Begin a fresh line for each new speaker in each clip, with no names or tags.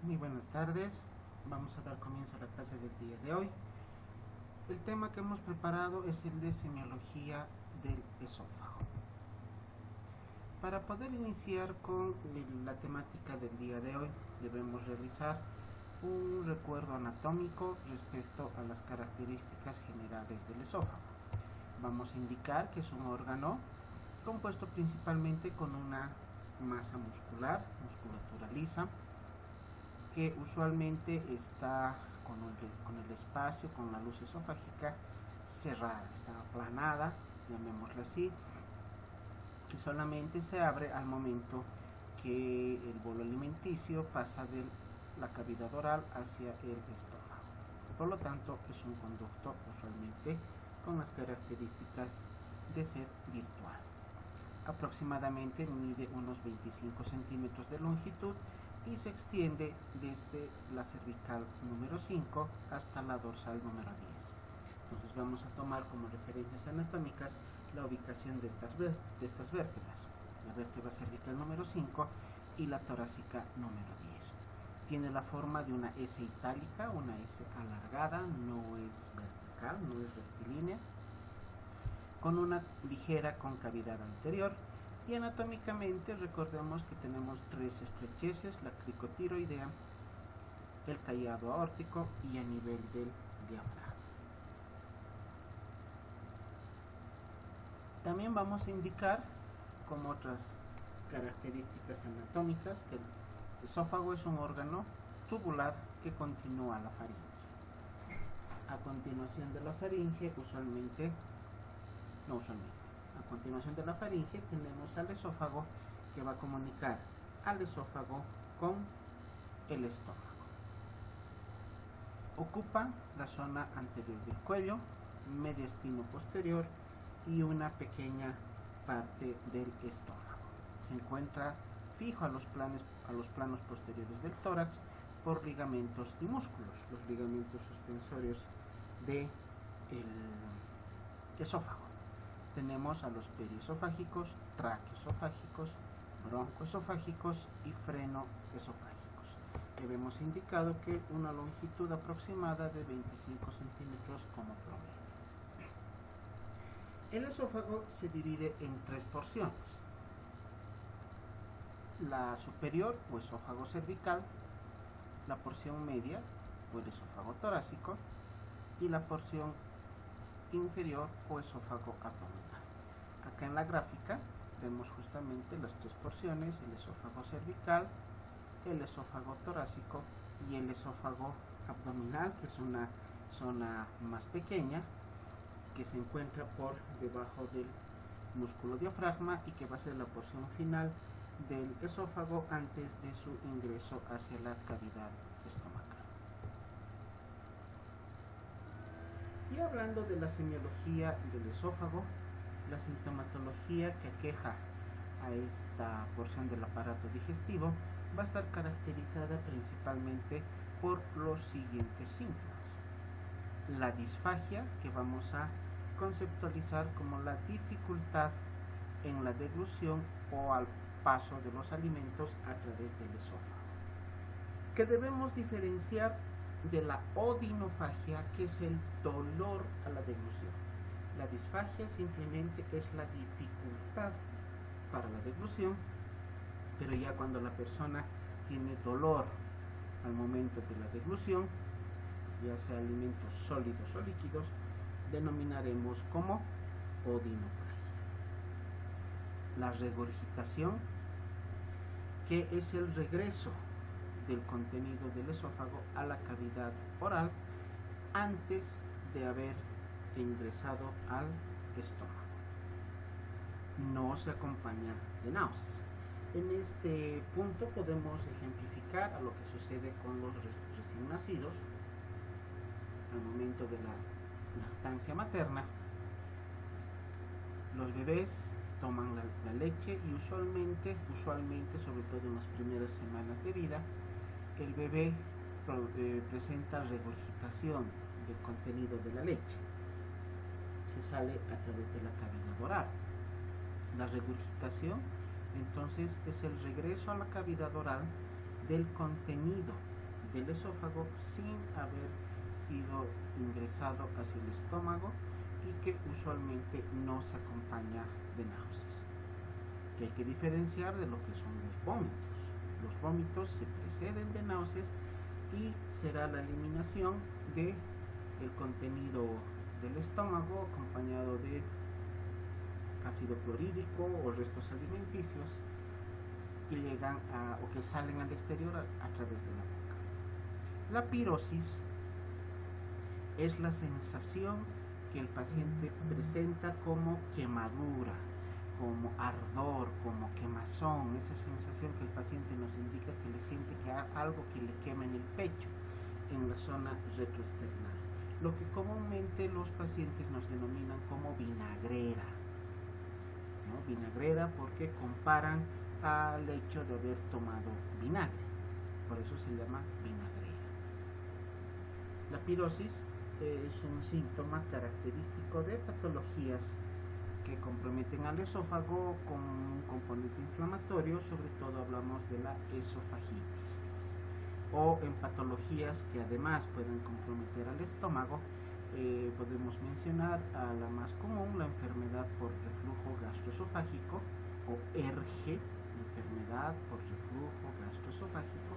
Muy buenas tardes, vamos a dar comienzo a la clase del día de hoy. El tema que hemos preparado es el de semiología del esófago. Para poder iniciar con la temática del día de hoy, debemos realizar un recuerdo anatómico respecto a las características generales del esófago. Vamos a indicar que es un órgano compuesto principalmente con una masa muscular, musculatura lisa, que usualmente está con el espacio, con la luz esofágica cerrada, está aplanada, llamémosla así, que solamente se abre al momento que el bolo alimenticio pasa de la cavidad oral hacia el estómago. Por lo tanto, es un conducto usualmente con las características de ser virtual. Aproximadamente mide unos 25 centímetros de longitud y se extiende desde la cervical número 5 hasta la dorsal número 10. Entonces vamos a tomar como referencias anatómicas la ubicación de estas vértebras, la vértebra cervical número 5 y la torácica número 10. Tiene la forma de una S itálica, una S alargada, no es vertical, no es rectilínea, con una ligera concavidad anterior. Y anatómicamente recordemos que tenemos tres estrecheces, la cricotiroidea, el callado aórtico y a nivel del diafragma. También vamos a indicar como otras características anatómicas que el esófago es un órgano tubular que continúa la faringe. A continuación de la faringe, a continuación de la faringe tenemos al esófago que va a comunicar al esófago con el estómago. Ocupa la zona anterior del cuello, mediastino posterior y una pequeña parte del estómago. Se encuentra fijo a los planos posteriores del tórax por ligamentos y músculos, los ligamentos suspensorios del esófago. Tenemos a los periesofágicos, traqueosofágicos, broncoesofágicos y frenoesofágicos. Hemos indicado que una longitud aproximada de 25 centímetros como promedio. El esófago se divide en tres porciones. La superior o esófago cervical, la porción media o el esófago torácico y la porción inferior o esófago abdominal. Acá en la gráfica vemos justamente las tres porciones, el esófago cervical, el esófago torácico y el esófago abdominal, que es una zona más pequeña que se encuentra por debajo del músculo diafragma y que va a ser la porción final del esófago antes de su ingreso hacia la cavidad estomacal. Y hablando de la semiología del esófago, la sintomatología que aqueja a esta porción del aparato digestivo va a estar caracterizada principalmente por los siguientes síntomas. La disfagia, que vamos a conceptualizar como la dificultad en la deglución o al paso de los alimentos a través del esófago, que debemos diferenciar de la odinofagia, que es el dolor a la deglución. La disfagia simplemente es la dificultad para la deglución, pero ya cuando la persona tiene dolor al momento de la deglución, ya sea alimentos sólidos o líquidos, denominaremos como odinofagia. La regurgitación, que es el regreso del contenido del esófago a la cavidad oral antes de haber ingresado al estómago. No se acompaña de náuseas. En este punto podemos ejemplificar a lo que sucede con los recién nacidos al momento de la lactancia materna. Los bebés toman la leche y usualmente, sobre todo en las primeras semanas de vida, el bebé presenta regurgitación del contenido de la leche que sale a través de la cavidad oral. La regurgitación entonces es el regreso a la cavidad oral del contenido del esófago sin haber sido ingresado hacia el estómago y que usualmente no se acompaña de náuseas. Que hay que diferenciar de lo que son los vómitos. Los vómitos se preceden de náuseas y será la eliminación del contenido del estómago acompañado de ácido clorhídrico o restos alimenticios que llegan o que salen al exterior a través de la boca. La pirosis es la sensación que el paciente presenta como quemadura, como ardor, como quemazón, esa sensación que el paciente nos indica que le siente que hay algo que le quema en el pecho, en la zona retroesternal, lo que comúnmente los pacientes nos denominan como vinagrera, ¿no? Vinagrera porque comparan al hecho de haber tomado vinagre, por eso se llama vinagrera. La pirosis es un síntoma característico de patologías que comprometen al esófago con un componente inflamatorio, sobre todo hablamos de la esofagitis, o en patologías que además pueden comprometer al estómago. Podemos mencionar a la más común, la enfermedad por reflujo gastroesofágico o ERGE, enfermedad por reflujo gastroesofágico,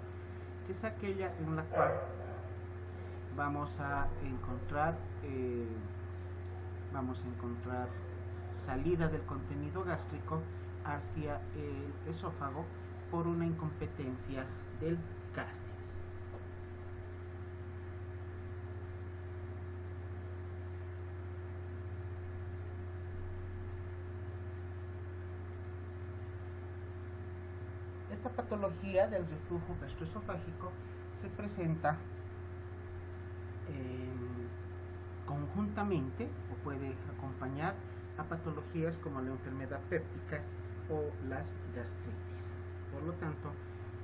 que es aquella en la cual vamos a encontrar salida del contenido gástrico hacia el esófago por una incompetencia del cardias. Esta patología del reflujo gastroesofágico se presenta conjuntamente o puede acompañar a patologías como la enfermedad péptica o las gastritis. Por lo tanto,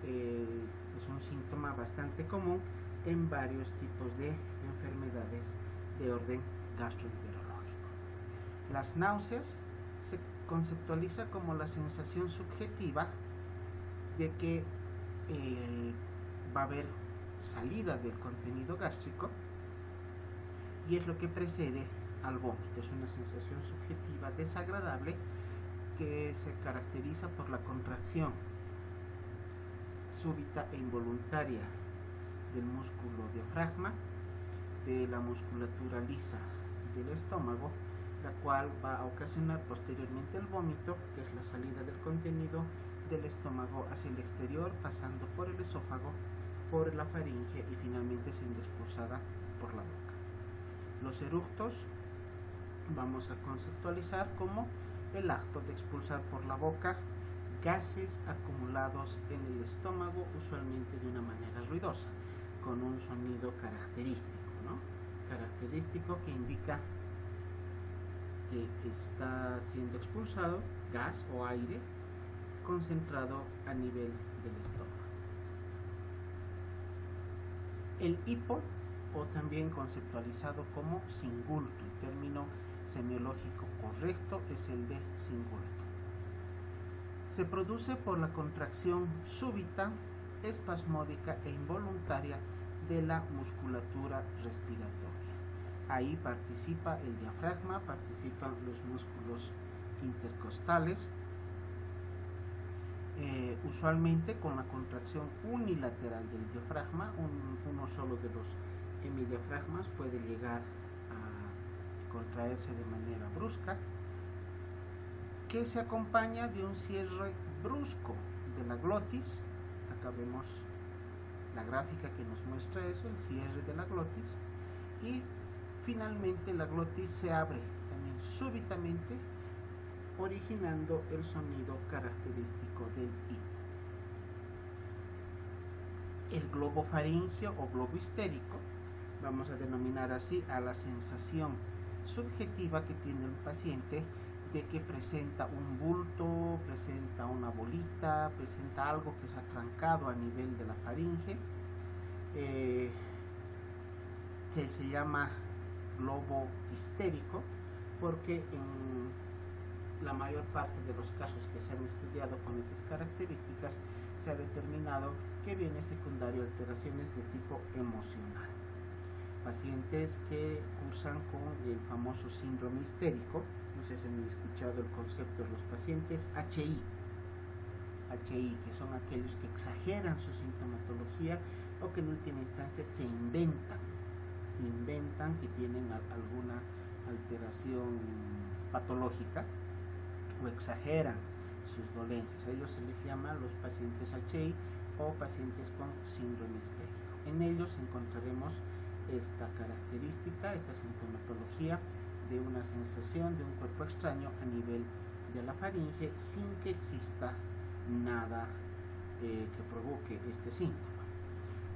es un síntoma bastante común en varios tipos de enfermedades de orden gastroenterológico. Las náuseas se conceptualiza como la sensación subjetiva de que va a haber salida del contenido gástrico y es lo que precede al vómito. Es una sensación subjetiva desagradable que se caracteriza por la contracción súbita e involuntaria del músculo diafragma, de la musculatura lisa del estómago, la cual va a ocasionar posteriormente el vómito, que es la salida del contenido del estómago hacia el exterior, pasando por el esófago, por la faringe y finalmente siendo expulsada por la boca. Los eructos vamos a conceptualizar como el acto de expulsar por la boca gases acumulados en el estómago, usualmente de una manera ruidosa, con un sonido característico, ¿no? Característico que indica que está siendo expulsado gas o aire concentrado a nivel del estómago. El hipo, o también conceptualizado como singulto, el término semiológico correcto es el de singulto. Se produce por la contracción súbita, espasmódica e involuntaria de la musculatura respiratoria. Ahí participa el diafragma, participan los músculos intercostales, usualmente con la contracción unilateral del diafragma. Uno solo de los hemidiafragmas puede llegar a contraerse de manera brusca, que se acompaña de un cierre brusco de la glotis. Acá vemos la gráfica que nos muestra eso, el cierre de la glotis, y finalmente la glotis se abre también súbitamente, originando el sonido característico del hipo. El globo faríngeo o globo histérico, vamos a denominar así a la sensación subjetiva que tiene el paciente de que presenta un bulto, presenta una bolita, presenta algo que se ha trancado a nivel de la faringe. Se llama globo histérico porque en la mayor parte de los casos que se han estudiado con estas características se ha determinado que viene secundario a alteraciones de tipo emocional. Pacientes que cursan con el famoso síndrome histérico, no sé si han escuchado el concepto de los pacientes HI, que son aquellos que exageran su sintomatología o que en última instancia se inventan que tienen alguna alteración patológica o exageran sus dolencias. A ellos se les llama los pacientes HI o pacientes con síndrome histérico. En ellos encontraremos esta característica, esta sintomatología de una sensación de un cuerpo extraño a nivel de la faringe sin que exista nada que provoque este síntoma,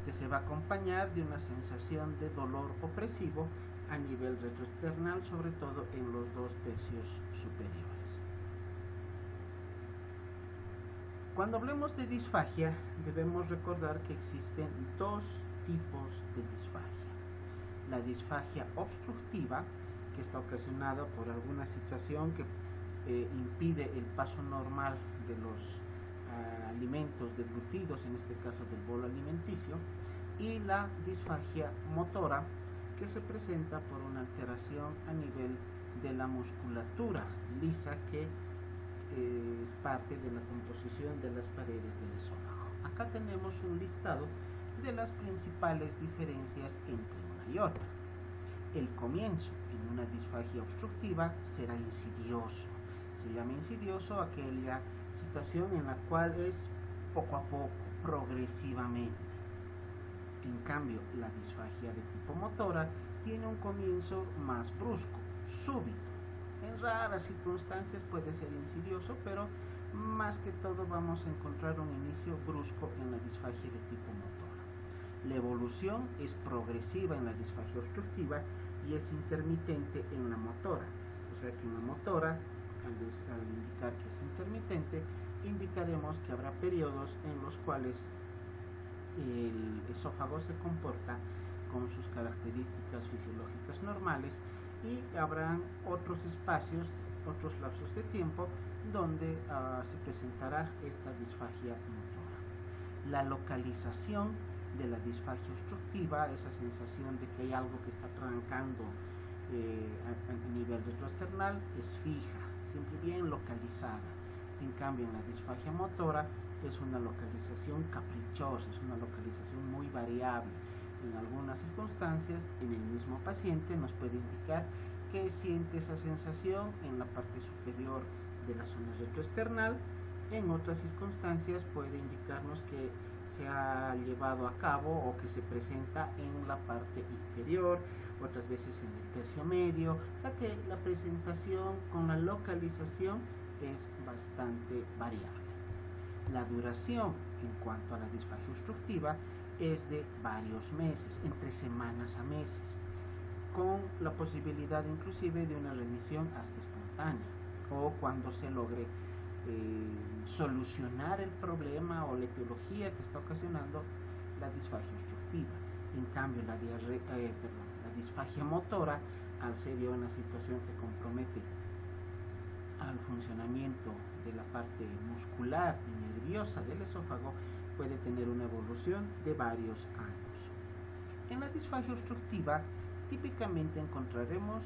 que se va a acompañar de una sensación de dolor opresivo a nivel retroesternal, sobre todo en los 2 tercios superiores. Cuando hablemos de disfagia, debemos recordar que existen 2 tipos de disfagia. La disfagia obstructiva, que está ocasionada por alguna situación que impide el paso normal de los alimentos deglutidos, en este caso del bolo alimenticio, y la disfagia motora, que se presenta por una alteración a nivel de la musculatura lisa que es parte de la composición de las paredes del esófago. Acá tenemos un listado de las principales diferencias entre una y otra. El comienzo en una disfagia obstructiva será insidioso. Se llama insidioso aquella situación en la cual es poco a poco, progresivamente. En cambio, la disfagia de tipo motora tiene un comienzo más brusco, súbito. En raras circunstancias puede ser insidioso, pero más que todo vamos a encontrar un inicio brusco en la disfagia de tipo motora. La evolución es progresiva en la disfagia obstructiva y es intermitente en la motora. O sea que en la motora, al indicar que es intermitente, indicaremos que habrá periodos en los cuales el esófago se comporta con sus características fisiológicas normales y habrán otros espacios, otros lapsos de tiempo donde se presentará esta disfagia motora. La localización de la disfagia obstructiva, esa sensación de que hay algo que está trancando a nivel retroesternal, es fija, siempre bien localizada. En cambio, en la disfagia motora es una localización caprichosa, es una localización muy variable. En algunas circunstancias, en el mismo paciente nos puede indicar que siente esa sensación en la parte superior de la zona retroesternal. En otras circunstancias puede indicarnos que se ha llevado a cabo o que se presenta en la parte inferior, otras veces en el tercio medio, o sea que la presentación con la localización es bastante variable. La duración en cuanto a la disfagia obstructiva es de varios meses, entre semanas a meses, con la posibilidad inclusive de una remisión hasta espontánea, o cuando se logre solucionar el problema o la etiología que está ocasionando la disfagia obstructiva. En cambio, la disfagia motora, al ser ya una situación que compromete al funcionamiento de la parte muscular y nerviosa del esófago, puede tener una evolución de varios años. En la disfagia obstructiva, típicamente encontraremos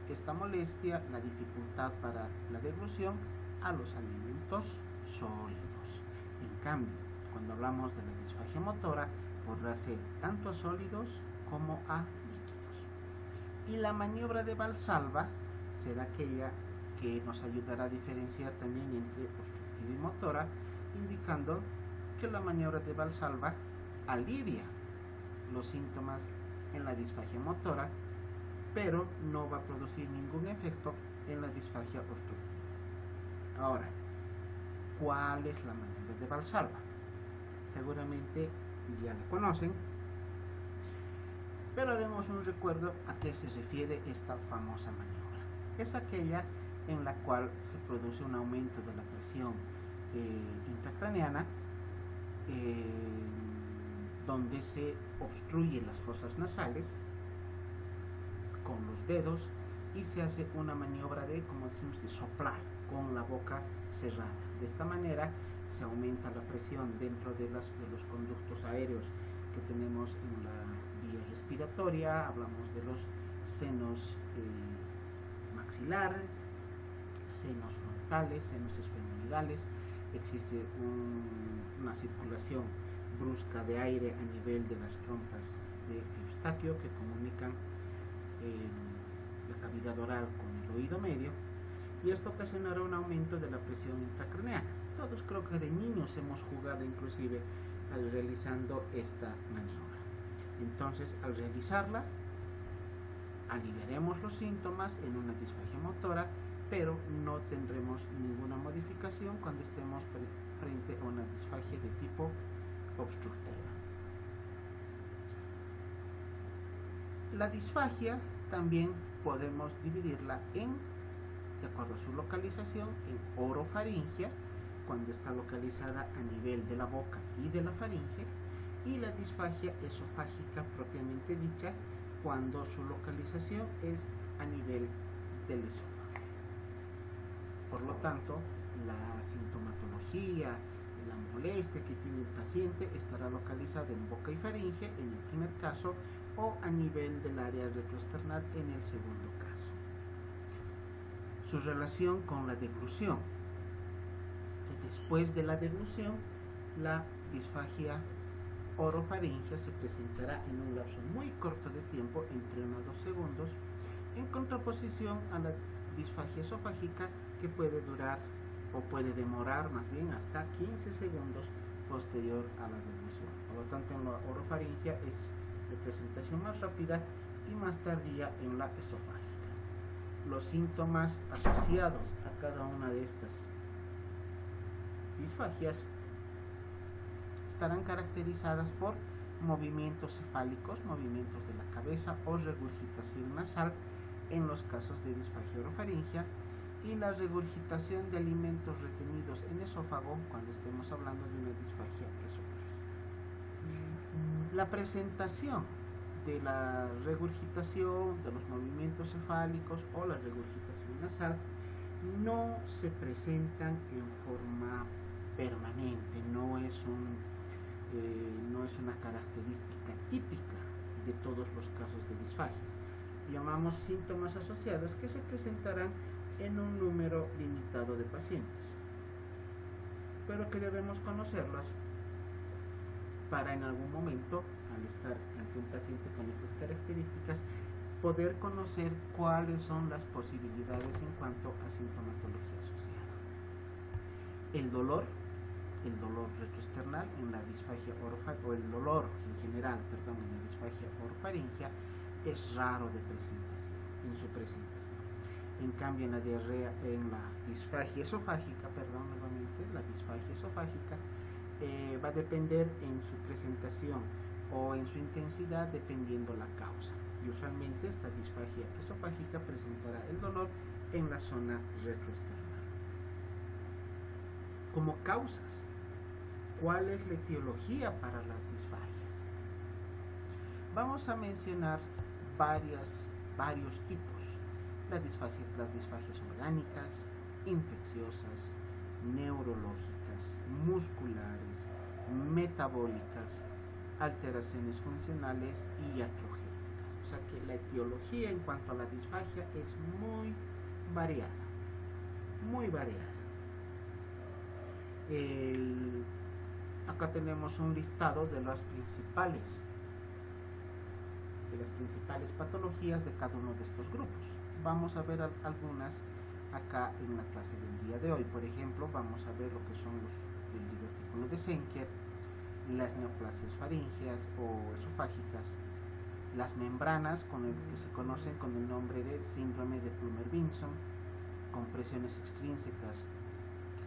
esta molestia, la dificultad para la deglución a los alimentos sólidos. En cambio, cuando hablamos de la disfagia motora, podrá ser tanto a sólidos como a líquidos. Y la maniobra de Valsalva será aquella que nos ayudará a diferenciar también entre obstructiva y motora, indicando que la maniobra de Valsalva alivia los síntomas en la disfagia motora, pero no va a producir ningún efecto en la disfagia obstructiva. Ahora, ¿cuál es la maniobra de Valsalva? Seguramente ya la conocen, pero haremos un recuerdo a qué se refiere esta famosa maniobra. Es aquella en la cual se produce un aumento de la presión intracraneana, donde se obstruyen las fosas nasales con los dedos y se hace una maniobra de, como decimos, de soplar con la boca cerrada. De esta manera se aumenta la presión dentro de los conductos aéreos que tenemos en la vía respiratoria. Hablamos de los senos maxilares, senos frontales, senos esfenoidales. Existe una circulación brusca de aire a nivel de las trompas de Eustaquio que comunican la cavidad oral con el oído medio, y esto ocasionará un aumento de la presión intracraneal. Todos creo que de niños hemos jugado inclusive realizando esta maniobra. Entonces, al realizarla, aliviaremos los síntomas en una disfagia motora, pero no tendremos ninguna modificación cuando estemos frente a una disfagia de tipo obstructiva. La disfagia también podemos dividirla de acuerdo a su localización, en orofaringia, cuando está localizada a nivel de la boca y de la faringe, y la disfagia esofágica propiamente dicha, cuando su localización es a nivel del esófago. Por lo tanto, la sintomatología, la molestia que tiene el paciente estará localizada en boca y faringe en el primer caso, o a nivel del área retroesternal en el segundo caso. Su relación con la deglución. Después de la deglución, la disfagia orofaringea se presentará en un lapso muy corto de tiempo, entre 1 a 2 segundos, en contraposición a la disfagia esofágica, que puede durar o puede demorar más bien hasta 15 segundos posterior a la deglución. Por lo tanto, en la orofaringea es de presentación más rápida y más tardía en la esofágica. Los síntomas asociados a cada una de estas disfagias estarán caracterizadas por movimientos cefálicos, movimientos de la cabeza o regurgitación nasal en los casos de disfagia orofaringea, y la regurgitación de alimentos retenidos en esófago cuando estemos hablando de una disfagia esofágica. La presentación de la regurgitación, de los movimientos cefálicos o la regurgitación nasal no se presentan en forma permanente, no es una característica típica de todos los casos de disfagias. Llamamos síntomas asociados que se presentarán en un número limitado de pacientes, pero que debemos conocerlos para en algún momento, al estar ante un paciente con estas características, poder conocer cuáles son las posibilidades en cuanto a sintomatología asociada. El dolor retroesternal en la disfagia orofaringea, o el dolor en general, en la disfagia orofaringea, es raro en su presentación. En cambio, en la disfagia esofágica, la disfagia esofágica va a depender en su presentación o en su intensidad dependiendo la causa. Y usualmente esta disfagia esofágica presentará el dolor en la zona retroesternal. Como causas, ¿cuál es la etiología para las disfagias? Vamos a mencionar varios tipos. Las disfagias orgánicas, infecciosas, neurológicas, musculares, metabólicas, alteraciones funcionales y atrogénicas. O sea que la etiología en cuanto a la disfagia es muy variada, muy variada. Acá tenemos un listado de las principales patologías de cada uno de estos grupos. Vamos a ver algunas acá en la clase del día de hoy. Por ejemplo, vamos a ver lo que son el divertículo de Schenker, las neoplasias faríngeas o esofágicas, las membranas que se conocen con el nombre de síndrome de Plummer-Vinson, compresiones extrínsecas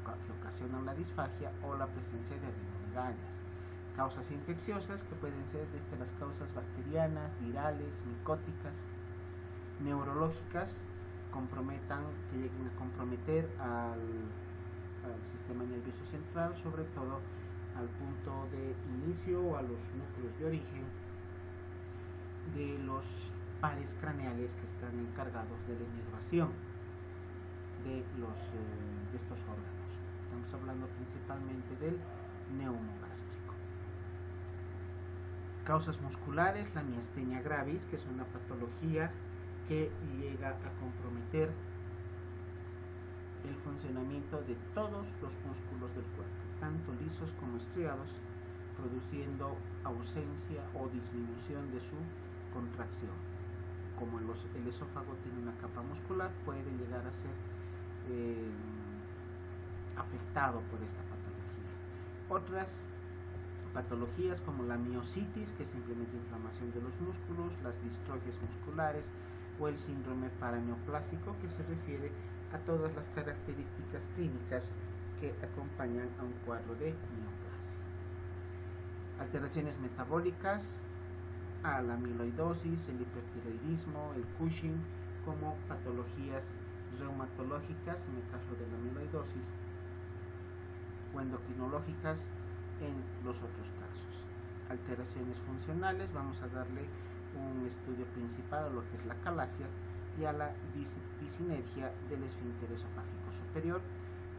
que ocasionan la disfagia, o la presencia de adenomegalia. Causas infecciosas que pueden ser desde las causas bacterianas, virales, micóticas, neurológicas que lleguen a comprometer al sistema nervioso central, sobre todo al punto de inicio o a los núcleos de origen de los pares craneales que están encargados de la inervación de estos órganos. estamos hablando principalmente del neumogástrico. Causas musculares, la miastenia gravis, que es una patología que llega a comprometer el funcionamiento de todos los músculos del cuerpo, tanto lisos como estriados, produciendo ausencia o disminución de su contracción. Como el esófago tiene una capa muscular, puede llegar a ser afectado por esta patología. Otras patologías como la miositis, que es simplemente inflamación de los músculos, las distrofias musculares o el síndrome paraneoplásico, que se refiere a todas las características clínicas que acompañan a un cuadro de neoplasia. Alteraciones metabólicas, a la amiloidosis, el hipertiroidismo, el Cushing, como patologías reumatológicas en el caso de la amiloidosis o endocrinológicas en los otros casos. Alteraciones funcionales, vamos a darle un estudio principal a lo que es la calasia y a la disinergia del esfínter esofágico superior,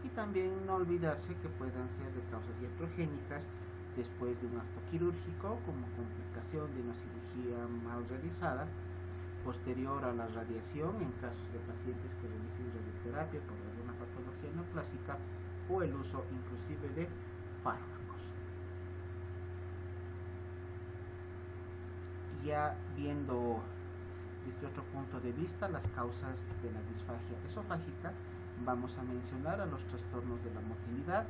y también no olvidarse que puedan ser de causas iatrogénicas después de un acto quirúrgico como complicación de una cirugía mal realizada, posterior a la radiación en casos de pacientes que realicen radioterapia por alguna patología neoplásica, o el uso inclusive de fármacos. Ya viendo desde otro punto de vista las causas de la disfagia esofágica, vamos a mencionar a los trastornos de la motilidad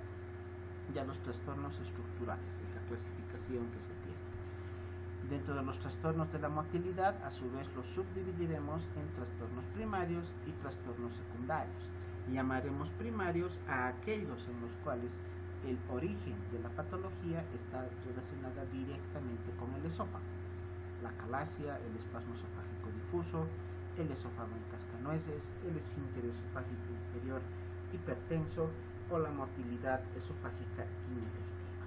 y a los trastornos estructurales, es la clasificación que se tiene. Dentro de los trastornos de la motilidad, a su vez los subdividiremos en trastornos primarios y trastornos secundarios. Llamaremos primarios a aquellos en los cuales el origen de la patología está relacionada directamente con el esófago. La calasia, el espasmo esofágico difuso, el esófago en cascanueces, el esfínter esofágico inferior hipertenso o la motilidad esofágica inefectiva.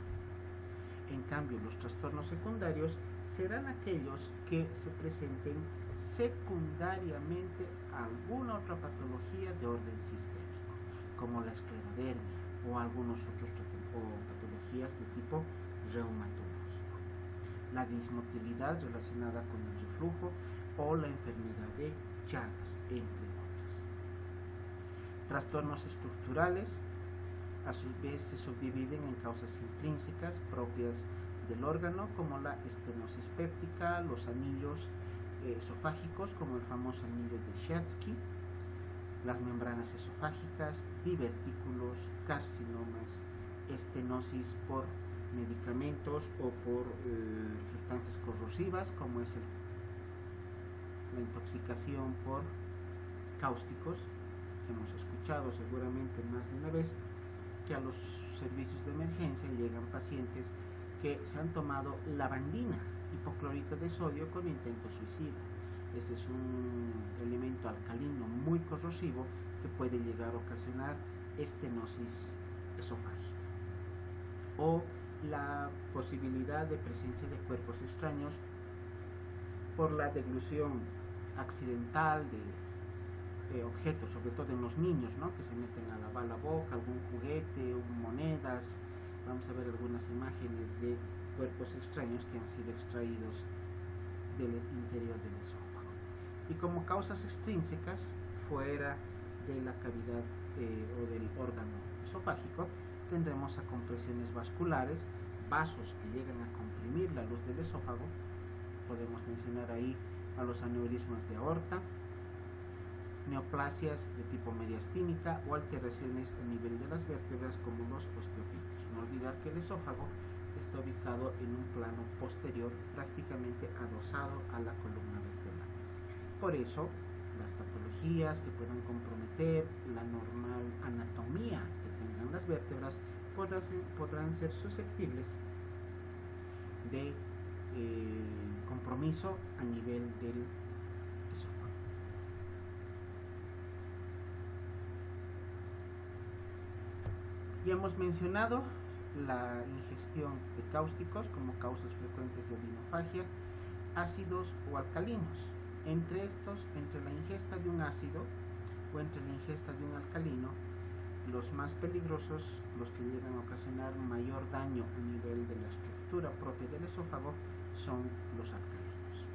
En cambio, los trastornos secundarios serán aquellos que se presenten secundariamente a alguna otra patología de orden sistémico, como la esclerodermia o algunos otros patologías de tipo reumatológico, la dismotilidad relacionada con el reflujo o la enfermedad de Chagas, entre otras. Trastornos estructurales a su vez se subdividen en causas intrínsecas propias del órgano, como la estenosis péptica, los anillos esofágicos, como el famoso anillo de Schatzky, las membranas esofágicas, divertículos, carcinomas, estenosis por medicamentos o por sustancias corrosivas, como es la intoxicación por cáusticos. Hemos escuchado seguramente más de una vez que a los servicios de emergencia llegan pacientes que se han tomado lavandina, hipoclorito de sodio, con intento suicida. Este es un elemento alcalino muy corrosivo que puede llegar a ocasionar estenosis esofágica. O la posibilidad de presencia de cuerpos extraños por la deglución accidental de objetos, sobre todo en los niños, ¿no?, que se meten a la boca, algún juguete, monedas. Vamos a ver algunas imágenes de cuerpos extraños que han sido extraídos del interior del esófago. Y como causas extrínsecas, fuera de la cavidad o del órgano esofágico, tendremos a compresiones vasculares, vasos que llegan a comprimir la luz del esófago. Podemos mencionar ahí a los aneurismas de aorta, neoplasias de tipo mediastínica o alteraciones a nivel de las vértebras como los osteofitos. No olvidar que el esófago está ubicado en un plano posterior, prácticamente adosado a la columna vertebral. Por eso, las patologías que puedan comprometer la normal anatomía que tengan las vértebras podrán ser susceptibles de compromiso a nivel del esófago. Ya hemos mencionado la ingestión de cáusticos como causas frecuentes de odinofagia, ácidos o alcalinos. Entre estos, entre la ingesta de un ácido o entre la ingesta de un alcalino, los más peligrosos, los que llegan a ocasionar mayor daño a nivel de la estructura propia del esófago, son los alcalinos.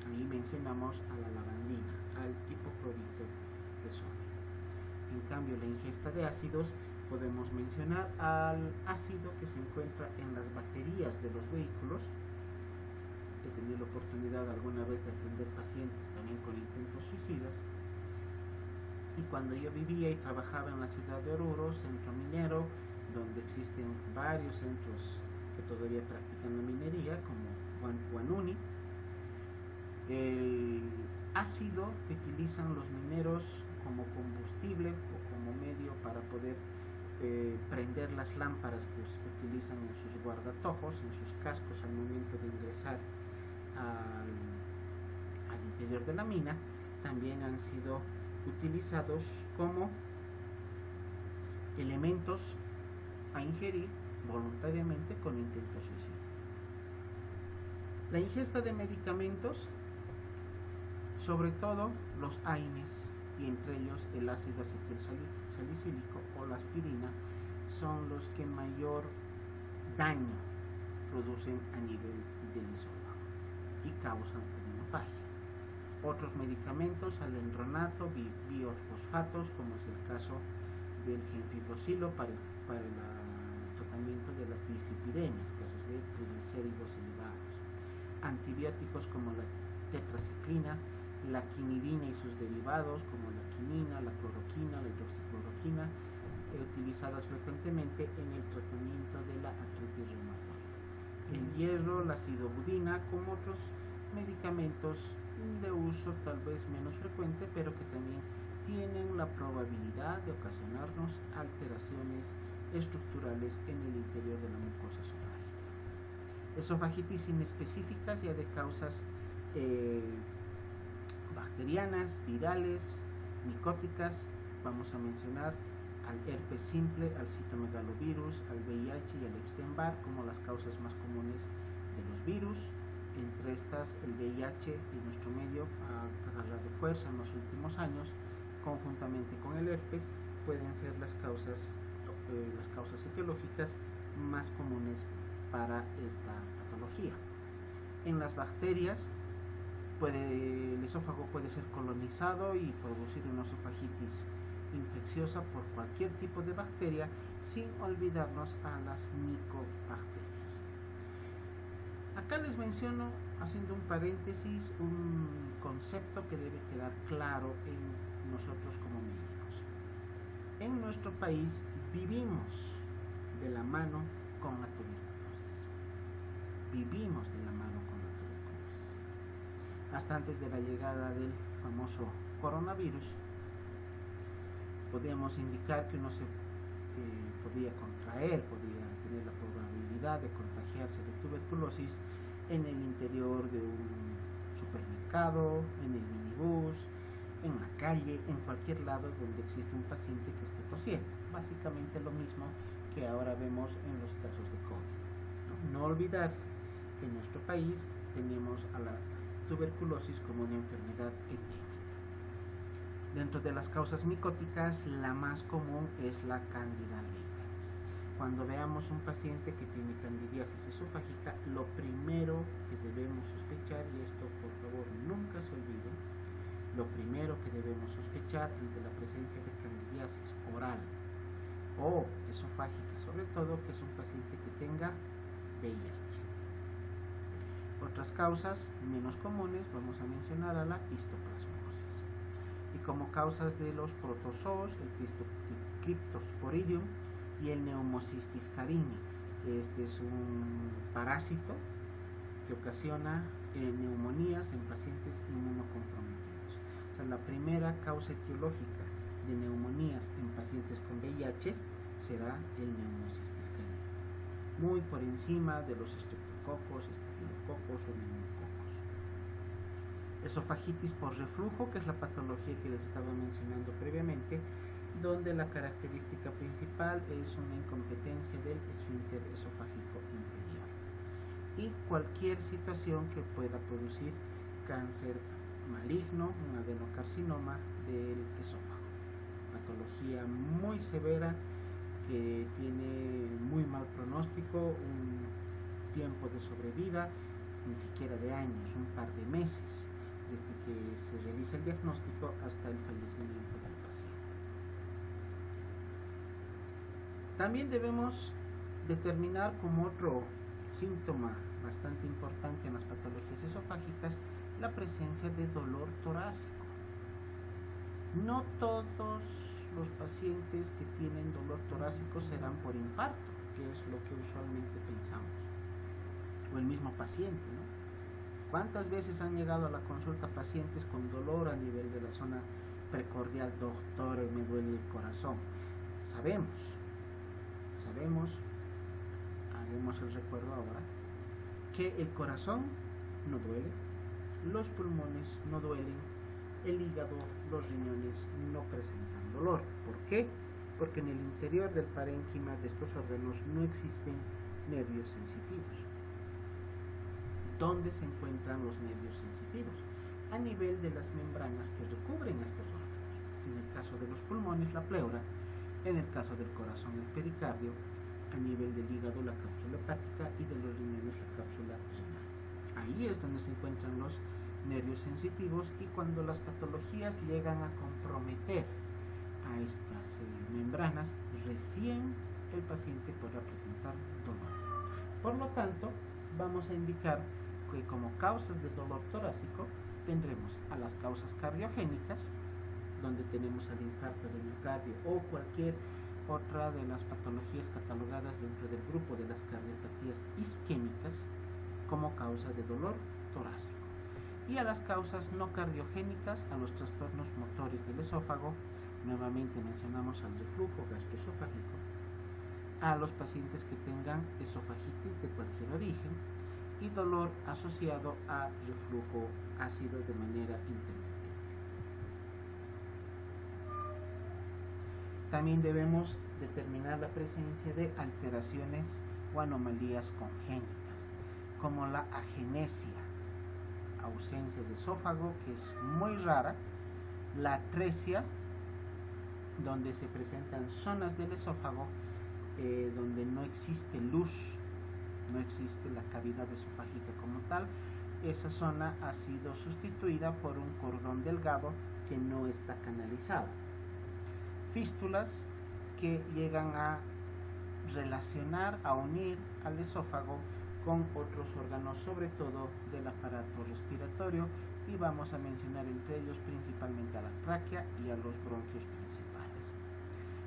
Ahí mencionamos a la lavandina, al hipoclorito de sodio. En cambio, la ingesta de ácidos, podemos mencionar al ácido que se encuentra en las baterías de los vehículos. He tenido la oportunidad alguna vez de atender pacientes también con intentos suicidas, y cuando yo vivía y trabajaba en la ciudad de Oruro, centro minero, donde existen varios centros que todavía practican la minería, como Guanuni, el ácido que utilizan los mineros como combustible o como medio para poder prender las lámparas que utilizan en sus guardatojos, en sus cascos al momento de ingresar al interior de la mina, también han sido utilizados como elementos a ingerir voluntariamente con intento suicida. La ingesta de medicamentos, sobre todo los AINES, y entre ellos el ácido acetilsalicílico o la aspirina, son los que mayor daño producen a nivel del esófago y causan adenofagia. Otros medicamentos, alendronato, biofosfatos, como es el caso del gemfibrosilo para el tratamiento de las dislipidemias, casos de triglicéridos elevados. Antibióticos como la tetraciclina, la quinidina y sus derivados como la quinina, la cloroquina, la hidroxicloroquina, utilizadas frecuentemente en el tratamiento de la artritis reumatoide. El hierro, la acidobudina, como otros medicamentos de uso tal vez menos frecuente, pero que también tienen la probabilidad de ocasionarnos alteraciones estructurales en el interior de la mucosa esofágica. Esofagitis inespecíficas ya de causas bacterianas, virales, micóticas. Vamos a mencionar al herpes simple, al citomegalovirus, al VIH y al Epstein-Barr como las causas más comunes de los virus. Entre estas, el VIH en nuestro medio ha agarrado fuerza en los últimos años, conjuntamente con el herpes, pueden ser las causas etiológicas más comunes para esta patología. En las bacterias, el esófago puede ser colonizado y producir una esofagitis infecciosa por cualquier tipo de bacteria, sin olvidarnos a las micobacterias. Acá les menciono, haciendo un paréntesis, un concepto que debe quedar claro en nosotros como médicos. En nuestro país vivimos de la mano con la tuberculosis. Vivimos de la mano con la tuberculosis. Hasta antes de la llegada del famoso coronavirus, podíamos indicar que uno se podía contraer, podía tener la probabilidad de contagiarse de tuberculosis en el interior de un supermercado, en el minibús, en la calle, en cualquier lado donde existe un paciente que esté tosiendo. Básicamente lo mismo que ahora vemos en los casos de COVID. No olvidarse que en nuestro país tenemos a la tuberculosis como una enfermedad endémica. Dentro de las causas micóticas, la más común es la Candida albicans. Cuando veamos un paciente que tiene candidiasis esofágica, lo primero que debemos sospechar, y esto por favor nunca se olviden, lo primero que debemos sospechar ante la presencia de candidiasis oral o esofágica, sobre todo, que es un paciente que tenga VIH. Otras causas menos comunes vamos a mencionar a la histoplasmosis. Y como causas de los protozoos, el Cryptosporidium y el Pneumocystis carini. Este es un parásito que ocasiona neumonías en pacientes inmunocomprometidos. O sea, la primera causa etiológica de neumonías en pacientes con VIH será el Pneumocystis carini, muy por encima de los estreptococos, estafilococos o neumococos. Esofagitis por reflujo, que es la patología que les estaba mencionando previamente, donde la característica principal es una incompetencia del esfínter esofágico inferior y cualquier situación que pueda producir cáncer maligno, un adenocarcinoma del esófago. patología muy severa que tiene muy mal pronóstico, un tiempo de sobrevida ni siquiera de años, un par de meses desde que se realiza el diagnóstico hasta el fallecimiento del paciente. También debemos determinar como otro síntoma bastante importante en las patologías esofágicas la presencia de dolor torácico. No todos los pacientes que tienen dolor torácico serán por infarto, que es lo que usualmente pensamos, o el mismo paciente, ¿no? ¿Cuántas veces han llegado a la consulta pacientes con dolor a nivel de la zona precordial? Doctor, me duele el corazón. Sabemos, haremos el recuerdo ahora, que el corazón no duele, los pulmones no duelen, el hígado, los riñones no presentan dolor. ¿Por qué? Porque en el interior del parénquima de estos órganos no existen nervios sensitivos. ¿Dónde se encuentran los nervios sensitivos? A nivel de las membranas que recubren estos órganos. En el caso de los pulmones, la pleura; en el caso del corazón, el pericardio; a nivel del hígado, la cápsula hepática; y de los riñones, la cápsula renal. Ahí es donde se encuentran los nervios sensitivos, y cuando las patologías llegan a comprometer a estas membranas, recién el paciente podrá presentar dolor. Por lo tanto, vamos a indicar que como causas de dolor torácico tendremos a las causas cardiogénicas, donde tenemos el infarto del miocardio o cualquier otra de las patologías catalogadas dentro del grupo de las cardiopatías isquémicas como causa de dolor torácico. Y a las causas no cardiogénicas, a los trastornos motores del esófago, nuevamente mencionamos al reflujo gastroesofágico, a los pacientes que tengan esofagitis de cualquier origen y dolor asociado a reflujo ácido de manera intermitente. También debemos determinar la presencia de alteraciones o anomalías congénitas, como la agenesia, ausencia de esófago, que es muy rara; la atresia, donde se presentan zonas del esófago donde no existe luz, no existe la cavidad esofágica como tal. Esa zona ha sido sustituida por un cordón delgado que no está canalizado. Fístulas que llegan a relacionar, a unir al esófago con otros órganos, sobre todo del aparato respiratorio, y vamos a mencionar entre ellos principalmente a la tráquea y a los bronquios principales.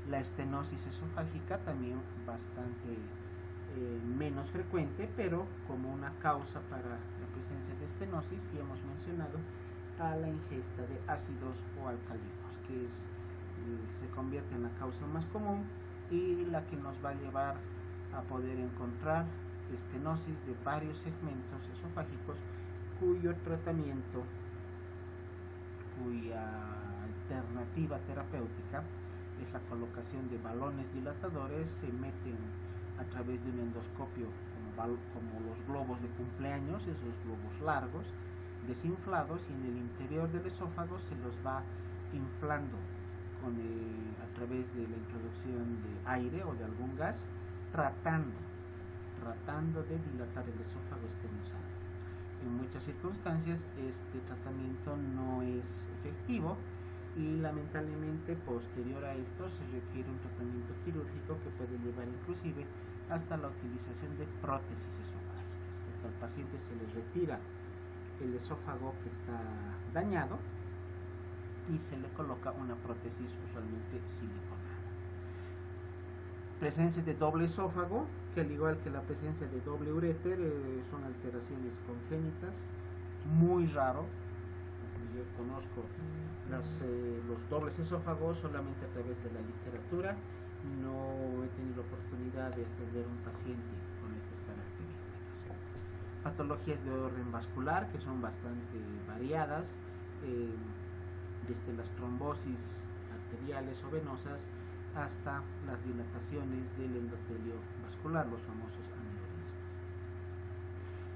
La estenosis esofágica también bastante menos frecuente, pero como una causa para la presencia de estenosis, y hemos mencionado a la ingesta de ácidos o alcalinos, que se convierte en la causa más común y la que nos va a llevar a poder encontrar estenosis de varios segmentos esofágicos cuyo tratamiento, cuya alternativa terapéutica es la colocación de balones dilatadores. Se meten a través de un endoscopio como los globos de cumpleaños, esos globos largos, desinflados, y en el interior del esófago se los va inflando a través de la introducción de aire o de algún gas, tratando de dilatar el esófago estenosado. En muchas circunstancias este tratamiento no es efectivo y lamentablemente posterior a esto se requiere un tratamiento quirúrgico que puede llevar inclusive hasta la utilización de prótesis esofágicas. Al paciente se le retira el esófago que está dañado y se le coloca una prótesis usualmente siliconada. Presencia de doble esófago, que al igual que la presencia de doble uréter, son alteraciones congénitas, muy raro. Yo conozco los dobles esófagos solamente a través de la literatura. No he tenido oportunidad de atender un paciente con estas características. Patologías de orden vascular, que son bastante variadas, desde las trombosis arteriales o venosas hasta las dilataciones del endotelio vascular, los famosos aneurismas.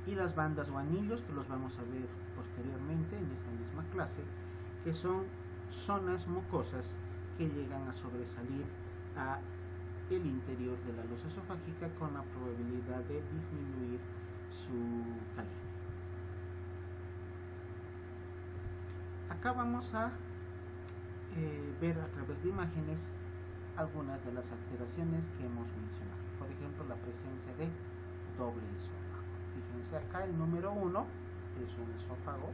Y las bandas o anillos, que los vamos a ver posteriormente en esta misma clase, que son zonas mucosas que llegan a sobresalir a el interior de la luz esofágica con la probabilidad de disminuir su calibre. Acá vamos a ver a través de imágenes algunas de las alteraciones que hemos mencionado. Por ejemplo, la presencia de doble esófago. Fíjense acá, el número 1 es un esófago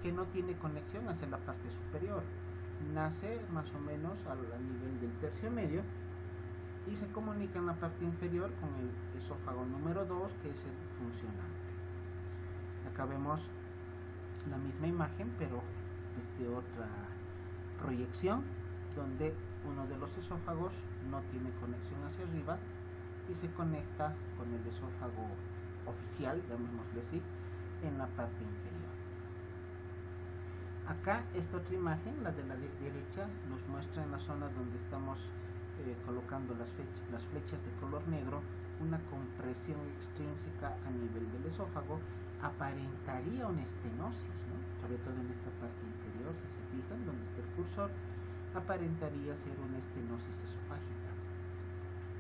que no tiene conexión hacia la parte superior. Nace más o menos al nivel del tercio medio y se comunica en la parte inferior con el esófago número 2, que es el funcionante. Acá vemos la misma imagen, pero desde otra proyección, donde uno de los esófagos no tiene conexión hacia arriba y se conecta con el esófago oficial, llamémosle así, en la parte inferior. Acá esta otra imagen, la de la derecha, nos muestra en la zona donde estamos colocando las flechas de color negro una compresión extrínseca a nivel del esófago. Aparentaría una estenosis, ¿no? Sobre todo en esta parte inferior, si se fijan, donde está el cursor, aparentaría ser una estenosis esofágica,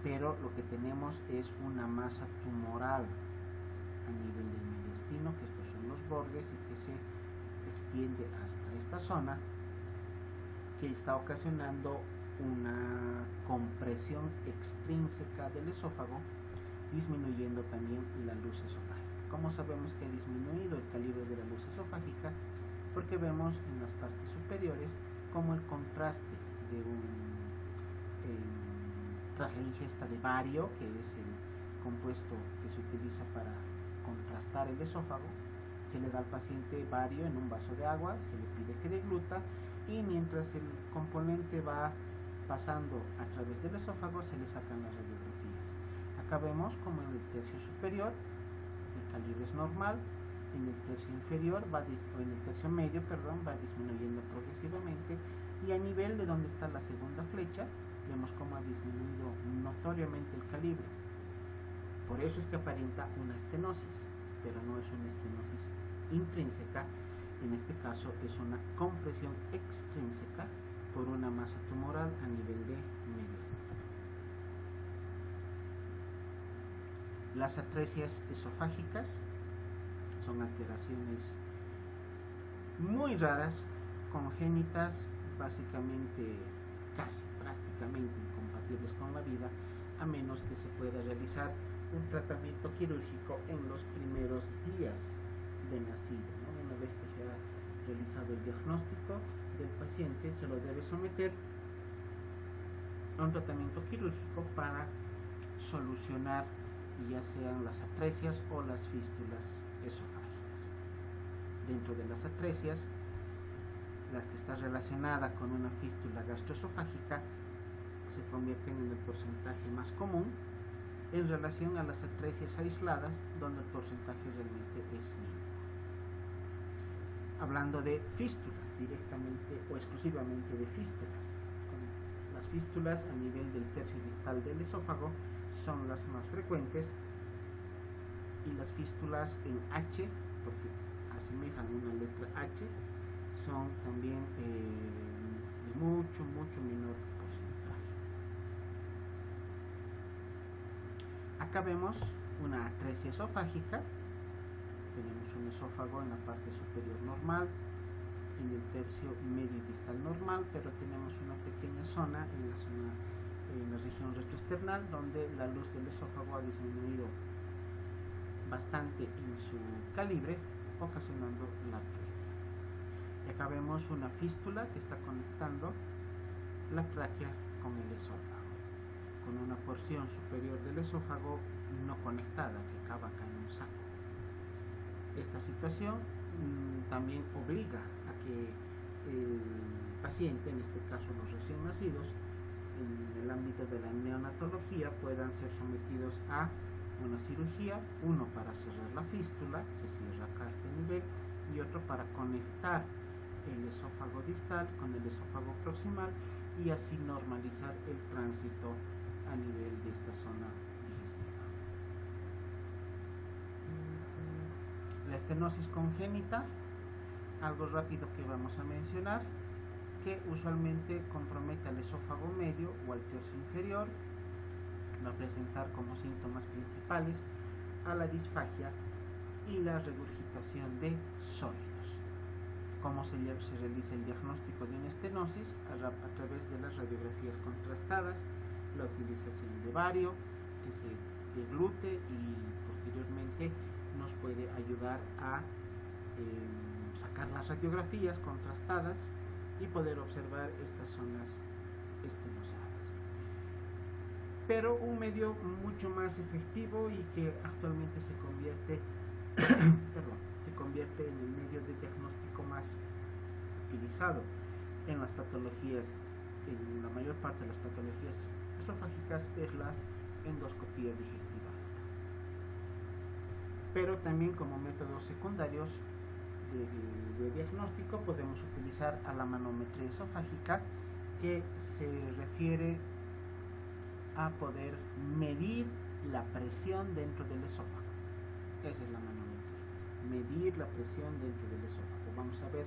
pero lo que tenemos es una masa tumoral a nivel del mediastino, que estos son los bordes y que se extiende hasta esta zona, que está ocasionando una compresión extrínseca del esófago, disminuyendo también la luz esofágica. ¿Cómo sabemos que ha disminuido el calibre de la luz esofágica? Porque vemos en las partes superiores como el contraste de tras la ingesta de bario, que es el compuesto que se utiliza para contrastar el esófago, se le da al paciente bario en un vaso de agua, se le pide que degluta, y mientras el componente va pasando a través del esófago se le sacan las radiografías. Acá vemos como en el tercio superior el calibre es normal, en el tercio inferior en el tercio medio, va disminuyendo progresivamente, y a nivel de donde está la segunda flecha vemos cómo ha disminuido notoriamente el calibre. Por eso es que aparenta una estenosis, pero no es una estenosis intrínseca. En este caso es una compresión extrínseca por una masa tumoral a nivel de mediastino. Las atresias esofágicas son alteraciones muy raras, congénitas, básicamente casi prácticamente incompatibles con la vida, a menos que se pueda realizar un tratamiento quirúrgico en los primeros días de nacido, ¿no? Una vez que se ha realizado el diagnóstico del paciente, se lo debe someter a un tratamiento quirúrgico para solucionar ya sean las atresias o las fístulas esofágicas. Dentro de las atresias, la que está relacionada con una fístula gastroesofágica se convierten en el porcentaje más común en relación a las atresias aisladas, donde el porcentaje realmente es mínimo. Hablando de fístulas, directamente o exclusivamente de fístulas, las fístulas a nivel del tercio distal del esófago son las más frecuentes, y las fístulas en H, porque asemejan una letra H, son también de mucho menor porcentaje. Acá vemos una atresia esofágica. Tenemos un esófago en la parte superior normal, en el tercio medio y distal normal, pero tenemos una pequeña zona en la región retroesternal, donde la luz del esófago ha disminuido bastante en su calibre, ocasionando la atresia. Y acá vemos una fístula que está conectando la tráquea con el esófago, con una porción superior del esófago no conectada, que acaba acá en un saco. Esta situación también obliga a que el paciente, en este caso los recién nacidos, en el ámbito de la neonatología, puedan ser sometidos a una cirugía, uno para cerrar la fístula, se cierra acá a este nivel, y otro para conectar el esófago distal con el esófago proximal y así normalizar el tránsito a nivel de esta zona digestiva. La estenosis congénita, algo rápido que vamos a mencionar, que usualmente compromete al esófago medio o al tercio inferior, va a presentar como síntomas principales a la disfagia y la regurgitación de sólidos. ¿Cómo se realiza el diagnóstico de una estenosis? A través de las radiografías contrastadas, la utilización de bario, de glute, y posteriormente nos puede ayudar a sacar las radiografías contrastadas y poder observar estas zonas estenosadas. Pero un medio mucho más efectivo y que actualmente se convierte en el medio de diagnóstico más utilizado en las patologías, en la mayor parte de las patologías esofágicas, es la endoscopía digestiva. Pero también como métodos secundarios de diagnóstico podemos utilizar a la manometría esofágica, que se refiere a poder medir la presión dentro del esófago. Esa es la manometría, medir la presión dentro del esófago. Vamos a ver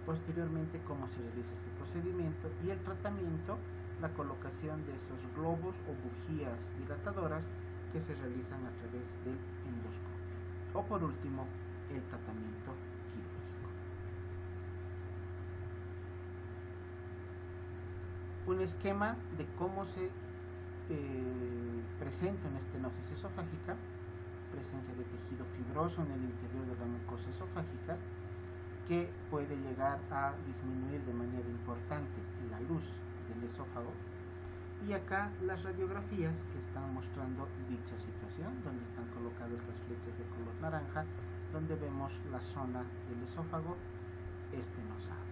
posteriormente cómo se realiza este procedimiento y el tratamiento, la colocación de esos globos o bujías dilatadoras que se realizan a través del endoscopio. O por último, el tratamiento quirúrgico. Un esquema de cómo se presenta una estenosis esofágica: presencia de tejido fibroso en el interior de la mucosa esofágica, que puede llegar a disminuir de manera importante la luz del esófago. Y acá las radiografías que están mostrando dicha situación, donde están colocadas las flechas de color naranja, donde vemos la zona del esófago estenosada.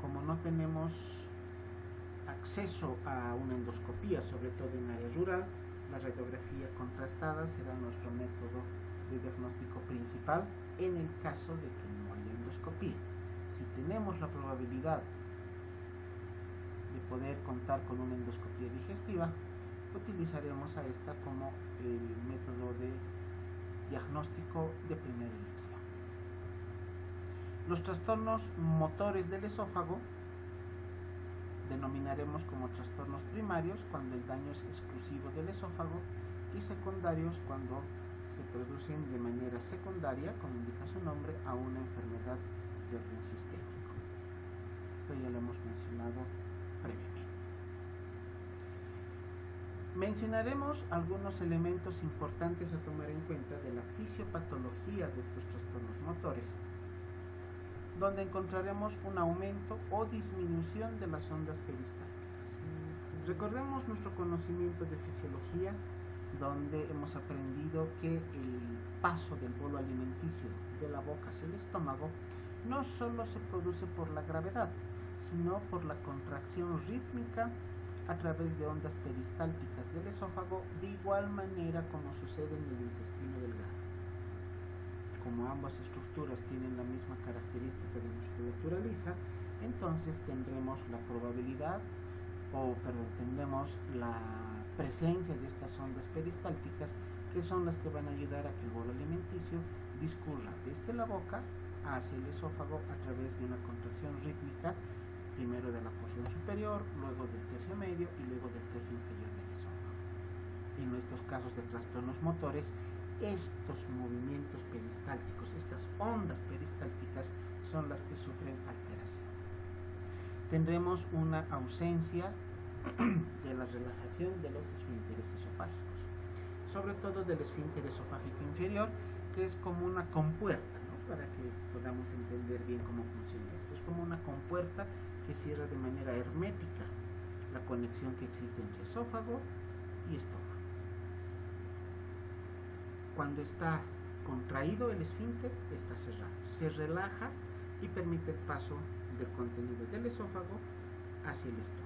Como no tenemos acceso a una endoscopía, sobre todo en área rural, la radiografía contrastada será nuestro método de diagnóstico principal en el caso de que no haya endoscopía. Si tenemos la probabilidad de poder contar con una endoscopía digestiva, utilizaremos a esta como el método de diagnóstico de primera elección. Los trastornos motores del esófago denominaremos como trastornos primarios cuando el daño es exclusivo del esófago, y secundarios cuando se producen de manera secundaria, como indica su nombre, a una enfermedad de orden sistémico. Esto ya lo hemos mencionado previamente. Mencionaremos algunos elementos importantes a tomar en cuenta de la fisiopatología de estos trastornos motores, donde encontraremos un aumento o disminución de las ondas peristálticas. Recordemos nuestro conocimiento de fisiología, donde hemos aprendido que el paso del bolo alimenticio de la boca hacia el estómago no solo se produce por la gravedad, sino por la contracción rítmica a través de ondas peristálticas del esófago, de igual manera como sucede en el intestino delgado. Como ambas estructuras tienen la misma característica de musculatura lisa, entonces tendremos la probabilidad, tendremos la presencia de estas ondas peristálticas, que son las que van a ayudar a que el bolo alimenticio discurra desde la boca hacia el esófago a través de una contracción rítmica, primero de la porción superior, luego del tercio medio y luego del tercio inferior del esófago. En estos casos de trastornos motores, estos movimientos peristálticos, estas ondas peristálticas, son las que sufren alteración. Tendremos una ausencia de la relajación de los esfínteres esofágicos, sobre todo del esfínter esofágico inferior, que es como una compuerta, ¿no? Para que podamos entender bien cómo funciona esto. Es como una compuerta que cierra de manera hermética la conexión que existe entre esófago y estómago. Cuando está contraído el esfínter, está cerrado. Se relaja y permite el paso del contenido del esófago hacia el estómago.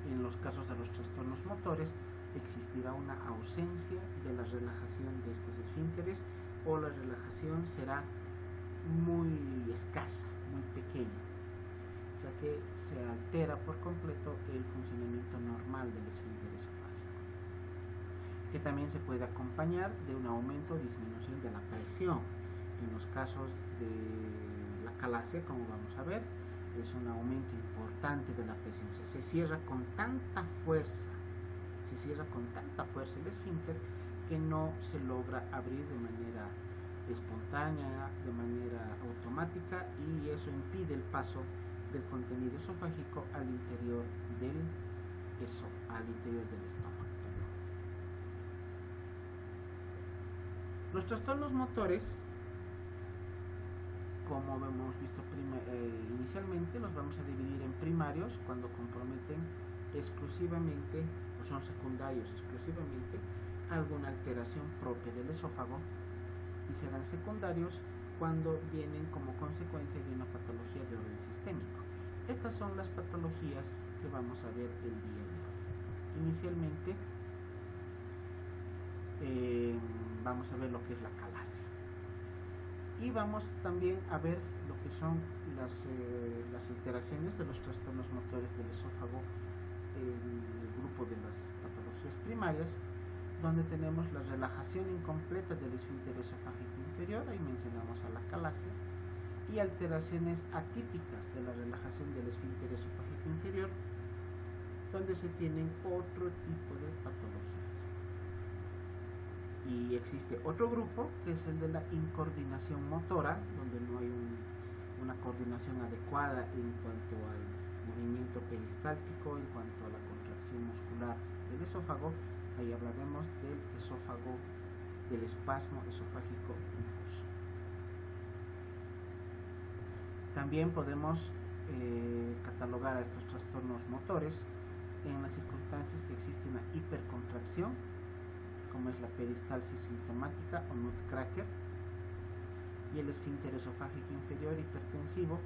En los casos de los trastornos motores, existirá una ausencia de la relajación de estos esfínteres, o la relajación será muy escasa, muy pequeña. O sea que se altera por completo el funcionamiento normal del esfínter esofágico, que también se puede acompañar de un aumento o disminución de la presión. En los casos de la calasia, como vamos a ver, es un aumento importante de la presión. Se cierra con tanta fuerza, el esfínter, que no se logra abrir de manera espontánea, de manera automática, y eso impide el paso del contenido esofágico al interior del estómago. Los trastornos motores, como hemos visto inicialmente, los vamos a dividir en primarios, cuando comprometen exclusivamente, o son secundarios exclusivamente, alguna alteración propia del esófago, y serán secundarios cuando vienen como consecuencia de una patología de orden sistémico. Estas son las patologías que vamos a ver el día de hoy. Inicialmente vamos a ver lo que es la calasia, y vamos también a ver lo que son las alteraciones de los trastornos motores del esófago en el grupo de las patologías primarias, donde tenemos la relajación incompleta del esfínter esofágico inferior, ahí mencionamos a la calasia, y alteraciones atípicas de la relajación del esfínter esofágico inferior, donde se tienen otro tipo de patologías. Y existe otro grupo, que es el de la incoordinación motora, donde no hay una coordinación adecuada en cuanto al movimiento peristáltico, en cuanto a la contracción muscular del esófago. Ahí hablaremos del esófago, del espasmo esofágico difuso. También podemos catalogar a estos trastornos motores en las circunstancias que existe una hipercontracción, como es la peristalsis sintomática o nutcracker, y el esfínter esofágico inferior hipertensivo,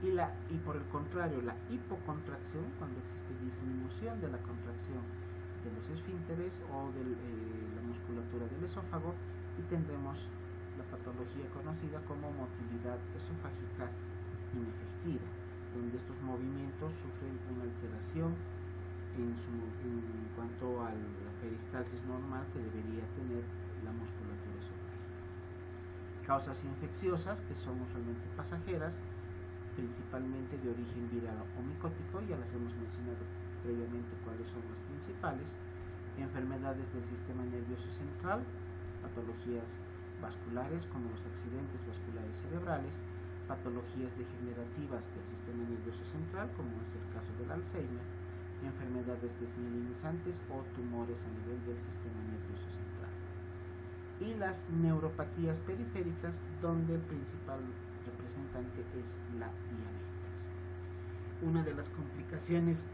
y por el contrario, la hipocontracción, cuando existe disminución de la contracción de los esfínteres o de la musculatura del esófago, y tendremos la patología conocida como motilidad esofágica inefectiva, donde estos movimientos sufren una alteración en cuanto a la peristalsis normal que debería tener la musculatura esofágica. Causas infecciosas, que son usualmente pasajeras, principalmente de origen viral o micótico, ya las hemos mencionado previamente cuáles son las principales. Enfermedades del sistema nervioso central, patologías vasculares como los accidentes vasculares cerebrales, patologías degenerativas del sistema nervioso central como es el caso del Alzheimer, enfermedades desmielinizantes o tumores a nivel del sistema nervioso central, y las neuropatías periféricas, donde el principal representante es la diabetes. Una de las complicaciones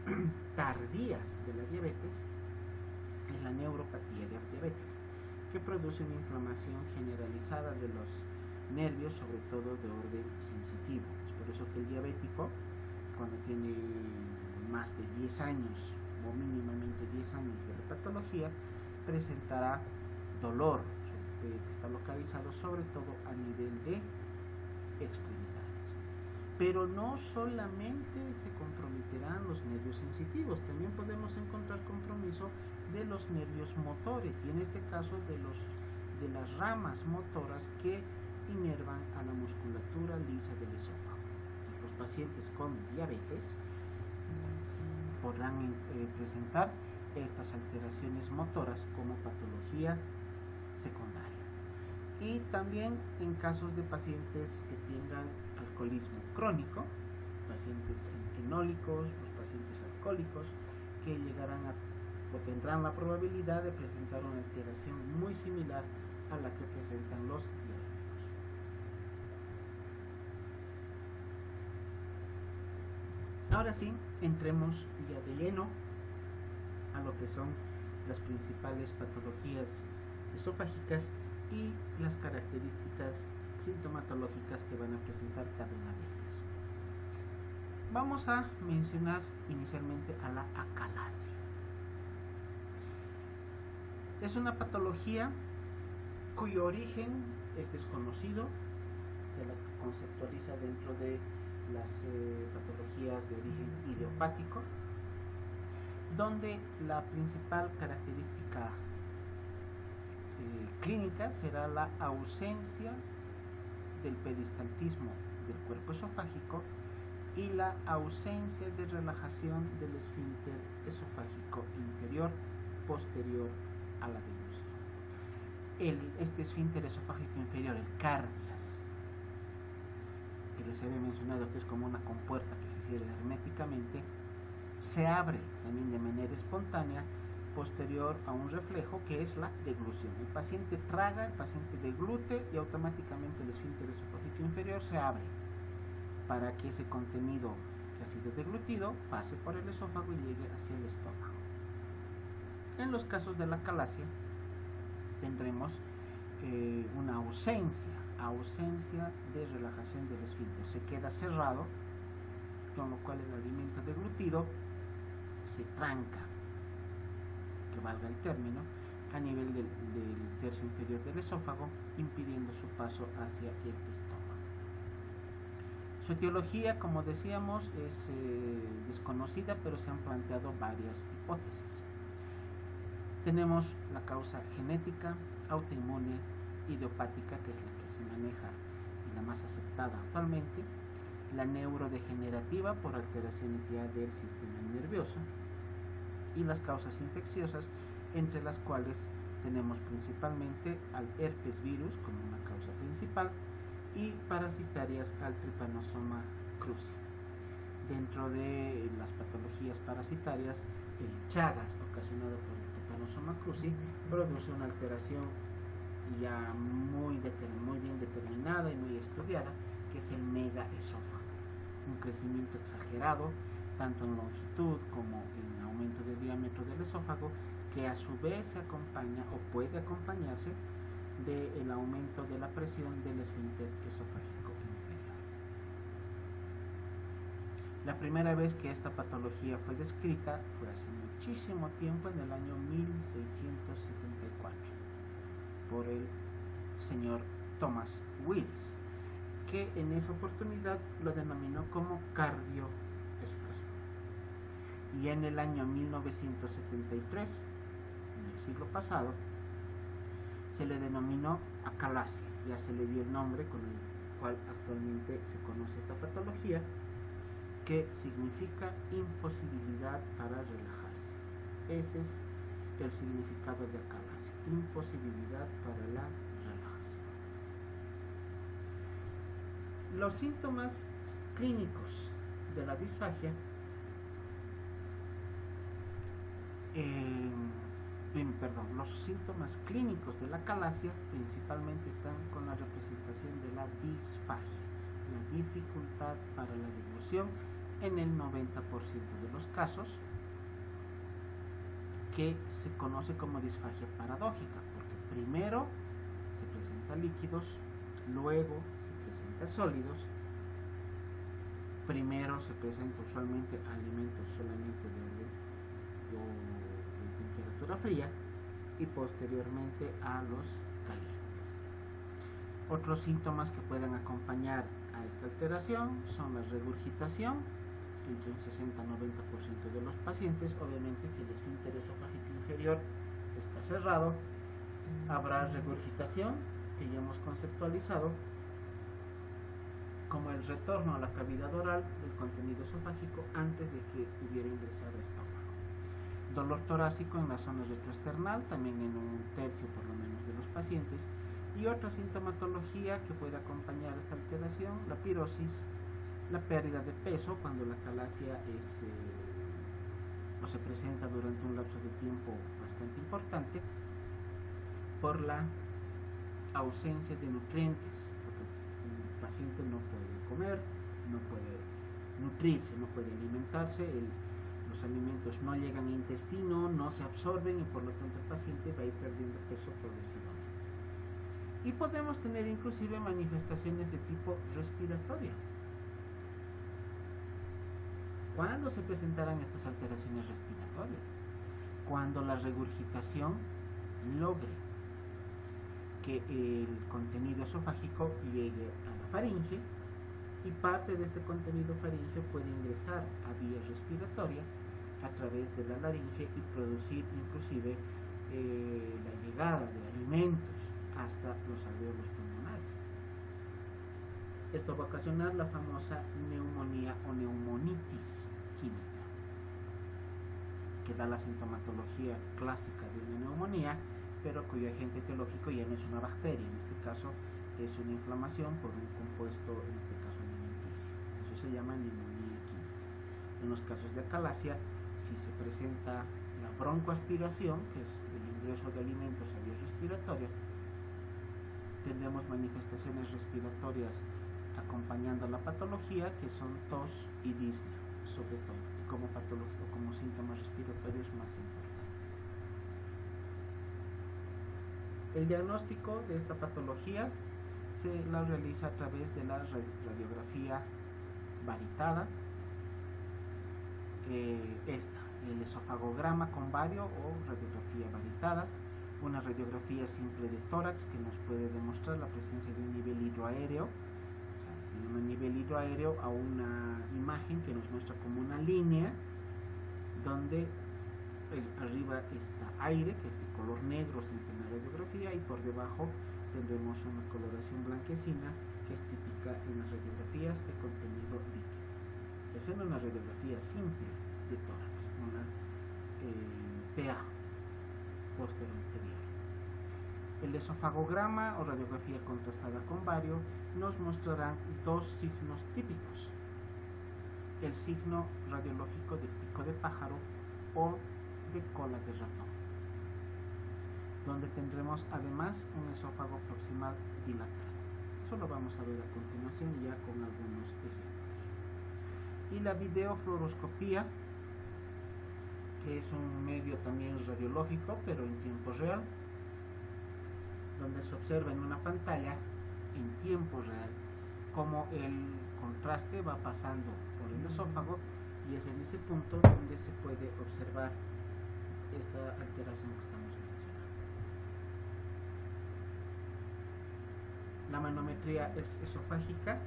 tardías de la diabetes es la neuropatía diabética, que produce una inflamación generalizada de los nervios, sobre todo de orden sensitivo. Es por eso que el diabético, cuando tiene más de 10 años o mínimamente 10 años de la patología, presentará dolor que está localizado sobre todo a nivel de extremidades. Pero no solamente se comprometerán los nervios sensitivos, también podemos encontrar compromiso de los nervios motores, y en este caso de las ramas motoras que inervan a la musculatura lisa del esófago. Entonces, los pacientes con diabetes podrán presentar estas alteraciones motoras como patología secundaria. Y también en casos de pacientes que tengan alcoholismo crónico, pacientes enólicos, los pacientes alcohólicos, que llegarán o tendrán la probabilidad de presentar una alteración muy similar a la que presentan los diabéticos. Ahora sí, entremos ya de lleno a lo que son las principales patologías esofágicas y las características sintomatológicas que van a presentar cada una de ellas. Vamos a mencionar inicialmente a la acalasia. Es una patología cuyo origen es desconocido, se la conceptualiza dentro de las patologías de origen idiopático, donde la principal característica clínica será la ausencia del peristaltismo del cuerpo esofágico y la ausencia de relajación del esfínter esofágico inferior posterior a la deglución. Este esfínter esofágico inferior, el cardias, que les había mencionado que es como una compuerta que se cierra herméticamente, se abre también de manera espontánea posterior a un reflejo que es la deglución. El paciente traga, el paciente deglute y automáticamente el esfínter esofágico inferior se abre para que ese contenido que ha sido deglutido pase por el esófago y llegue hacia el estómago. En los casos de la calasia tendremos una ausencia de relajación del esfínter. Se queda cerrado, con lo cual el alimento deglutido se tranca, que valga el término, a nivel del tercio inferior del esófago, impidiendo su paso hacia el estómago. Su etiología, como decíamos, es desconocida, pero se han planteado varias hipótesis. Tenemos la causa genética, autoinmune, idiopática, que es la que se maneja y la más aceptada actualmente, la neurodegenerativa por alteraciones ya del sistema nervioso, y las causas infecciosas, entre las cuales tenemos principalmente al herpes virus como una causa principal y parasitarias al Trypanosoma cruzi. Dentro de las patologías parasitarias, el Chagas ocasionado por el Trypanosoma cruzi produce una alteración ya muy bien determinada y muy estudiada, que es el megaesófago, un crecimiento exagerado tanto en longitud como en aumento de diámetro del esófago, que a su vez se acompaña o puede acompañarse del aumento de la presión del esfínter esofágico inferior. La primera vez que esta patología fue descrita fue hace muchísimo tiempo, en el año 1674, por el señor Thomas Willis, que en esa oportunidad lo denominó como cardioespasmo. Y en el año 1973, en el siglo pasado, se le denominó acalasia, ya se le dio el nombre con el cual actualmente se conoce esta patología, que significa imposibilidad para relajarse. Ese es el significado de acalasia, imposibilidad para la relajación. Los síntomas clínicos de la disfagia los síntomas clínicos de la calasia principalmente están con la representación de la disfagia, la dificultad para la deglución en el 90% de los casos, que se conoce como disfagia paradójica, porque primero se presentan líquidos, luego se presentan sólidos, primero se presenta usualmente alimentos solamente de temperatura fría y posteriormente a los calientes. Otros síntomas que pueden acompañar a esta alteración son la regurgitación, entre un 60-90% de los pacientes. Obviamente, si el esfínter esofágico inferior está cerrado, habrá regurgitación, que ya hemos conceptualizado como el retorno a la cavidad oral del contenido esofágico antes de que hubiera ingresado al estómago. Dolor torácico en la zona retroesternal, también en un tercio por lo menos de los pacientes, y otra sintomatología que puede acompañar esta alteración, la pirosis, la pérdida de peso cuando la calasia se presenta durante un lapso de tiempo bastante importante, por la ausencia de nutrientes, porque el paciente no puede comer, no puede nutrirse, no puede alimentarse, los alimentos no llegan al intestino, no se absorben y por lo tanto el paciente va a ir perdiendo peso progresivamente. Y podemos tener inclusive manifestaciones de tipo respiratorio. ¿Cuándo se presentarán estas alteraciones respiratorias? Cuando la regurgitación logre que el contenido esofágico llegue a la faringe, y parte de este contenido faríngeo puede ingresar a vía respiratoria a través de la laringe y producir inclusive la llegada de alimentos hasta los alvéolos pulmonares. Esto va a ocasionar la famosa neumonía o neumonitis química, que da la sintomatología clásica de una neumonía, pero cuyo agente etiológico ya no es una bacteria, en este caso es una inflamación por un compuesto, en este caso alimenticio. Eso se llama neumonía química. En los casos de acalasia, si se presenta la broncoaspiración, que es el ingreso de alimentos a vía respiratoria, tendremos manifestaciones respiratorias acompañando la patología, que son tos y disnea, sobre todo, como patología, como síntomas respiratorios más importantes. El diagnóstico de esta patología se la realiza a través de la radiografía varitada, el esofagograma con vario o radiografía varitada, una radiografía simple de tórax que nos puede demostrar la presencia de un nivel hidroaéreo, o sea, un nivel hidroaéreo a una imagen que nos muestra como una línea donde arriba está aire, que es de color negro simple en la radiografía, y por debajo tendremos una coloración blanquecina que es típica en las radiografías de contenido líquido. Esa es una radiografía simple de tórax, una PA posterior. El esofagograma o radiografía contrastada con vario nos mostrarán dos signos típicos: el signo radiológico de pico de pájaro o de cola de ratón, donde tendremos además un esófago proximal dilatado. Eso lo vamos a ver a continuación ya con algunos ejemplos. Y la videofluoroscopía, que es un medio también radiológico, pero en tiempo real, donde se observa en una pantalla en tiempo real cómo el contraste va pasando por el esófago, y es en ese punto donde se puede observar esta alteración que estamos mencionando. La manometría es esofágica,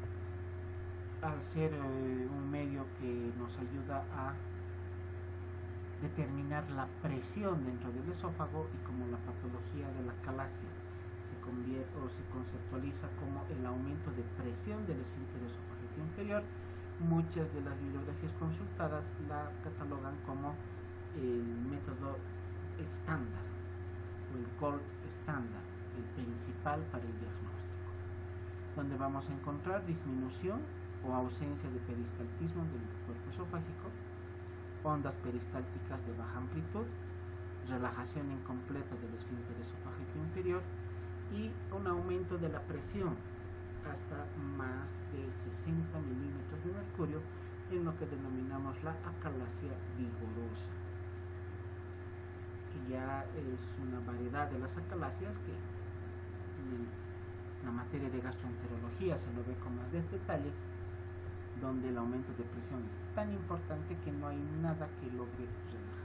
al ser un medio que nos ayuda a determinar la presión dentro del esófago, y como la patología de la acalasia se convierte o se conceptualiza como el aumento de presión del esfínter esofágico inferior, muchas de las bibliografías consultadas la catalogan como el método estándar o el gold estándar, el principal para el diagnóstico, donde vamos a encontrar disminución o ausencia de peristaltismo del cuerpo esofágico, ondas peristálticas de baja amplitud, relajación incompleta del esfínter esofágico inferior y un aumento de la presión hasta más de 60 milímetros de mercurio, en lo que denominamos la acalasia vigorosa, que ya es una variedad de las acalasias que en la materia de gastroenterología se lo ve con más detalle, donde el aumento de presión es tan importante que no hay nada que logre relajarla.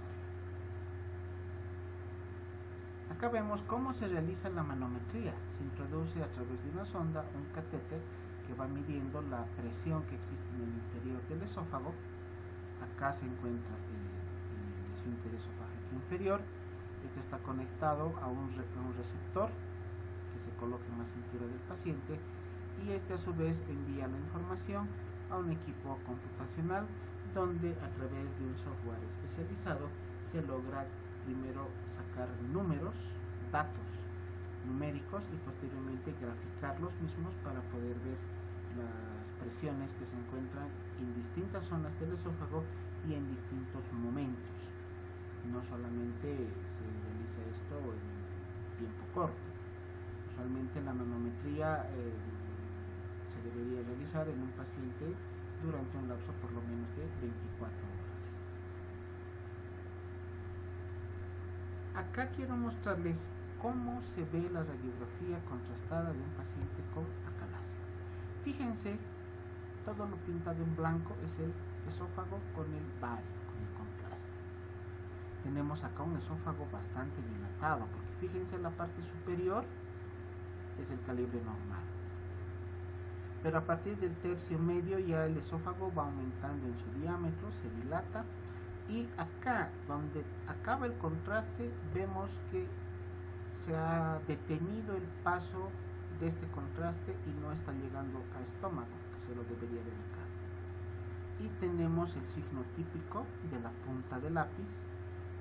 Acá vemos cómo se realiza la manometría. Se introduce a través de una sonda un catéter que va midiendo la presión que existe en el interior del esófago. Acá se encuentra el esfínter esofágico inferior. Este está conectado a un receptor que se coloca en la cintura del paciente, y este a su vez envía la información a un equipo computacional, donde a través de un software especializado se logra primero sacar números, datos numéricos, y posteriormente graficar los mismos para poder ver las presiones que se encuentran en distintas zonas del esófago y en distintos momentos. No solamente se realiza esto en tiempo corto. Usualmente la manometría se debería realizar en un paciente durante un lapso por lo menos de 24 horas. Acá quiero mostrarles cómo se ve la radiografía contrastada de un paciente con acalasia. Fíjense, todo lo pintado en blanco es el esófago con el vario, con el contraste. Tenemos acá un esófago bastante dilatado, porque fíjense, la parte superior es el calibre normal, pero a partir del tercio medio ya el esófago va aumentando en su diámetro, se dilata, y acá donde acaba el contraste vemos que se ha detenido el paso de este contraste y no está llegando a estómago, que se lo debería ver acá. Y tenemos el signo típico de la punta de lápiz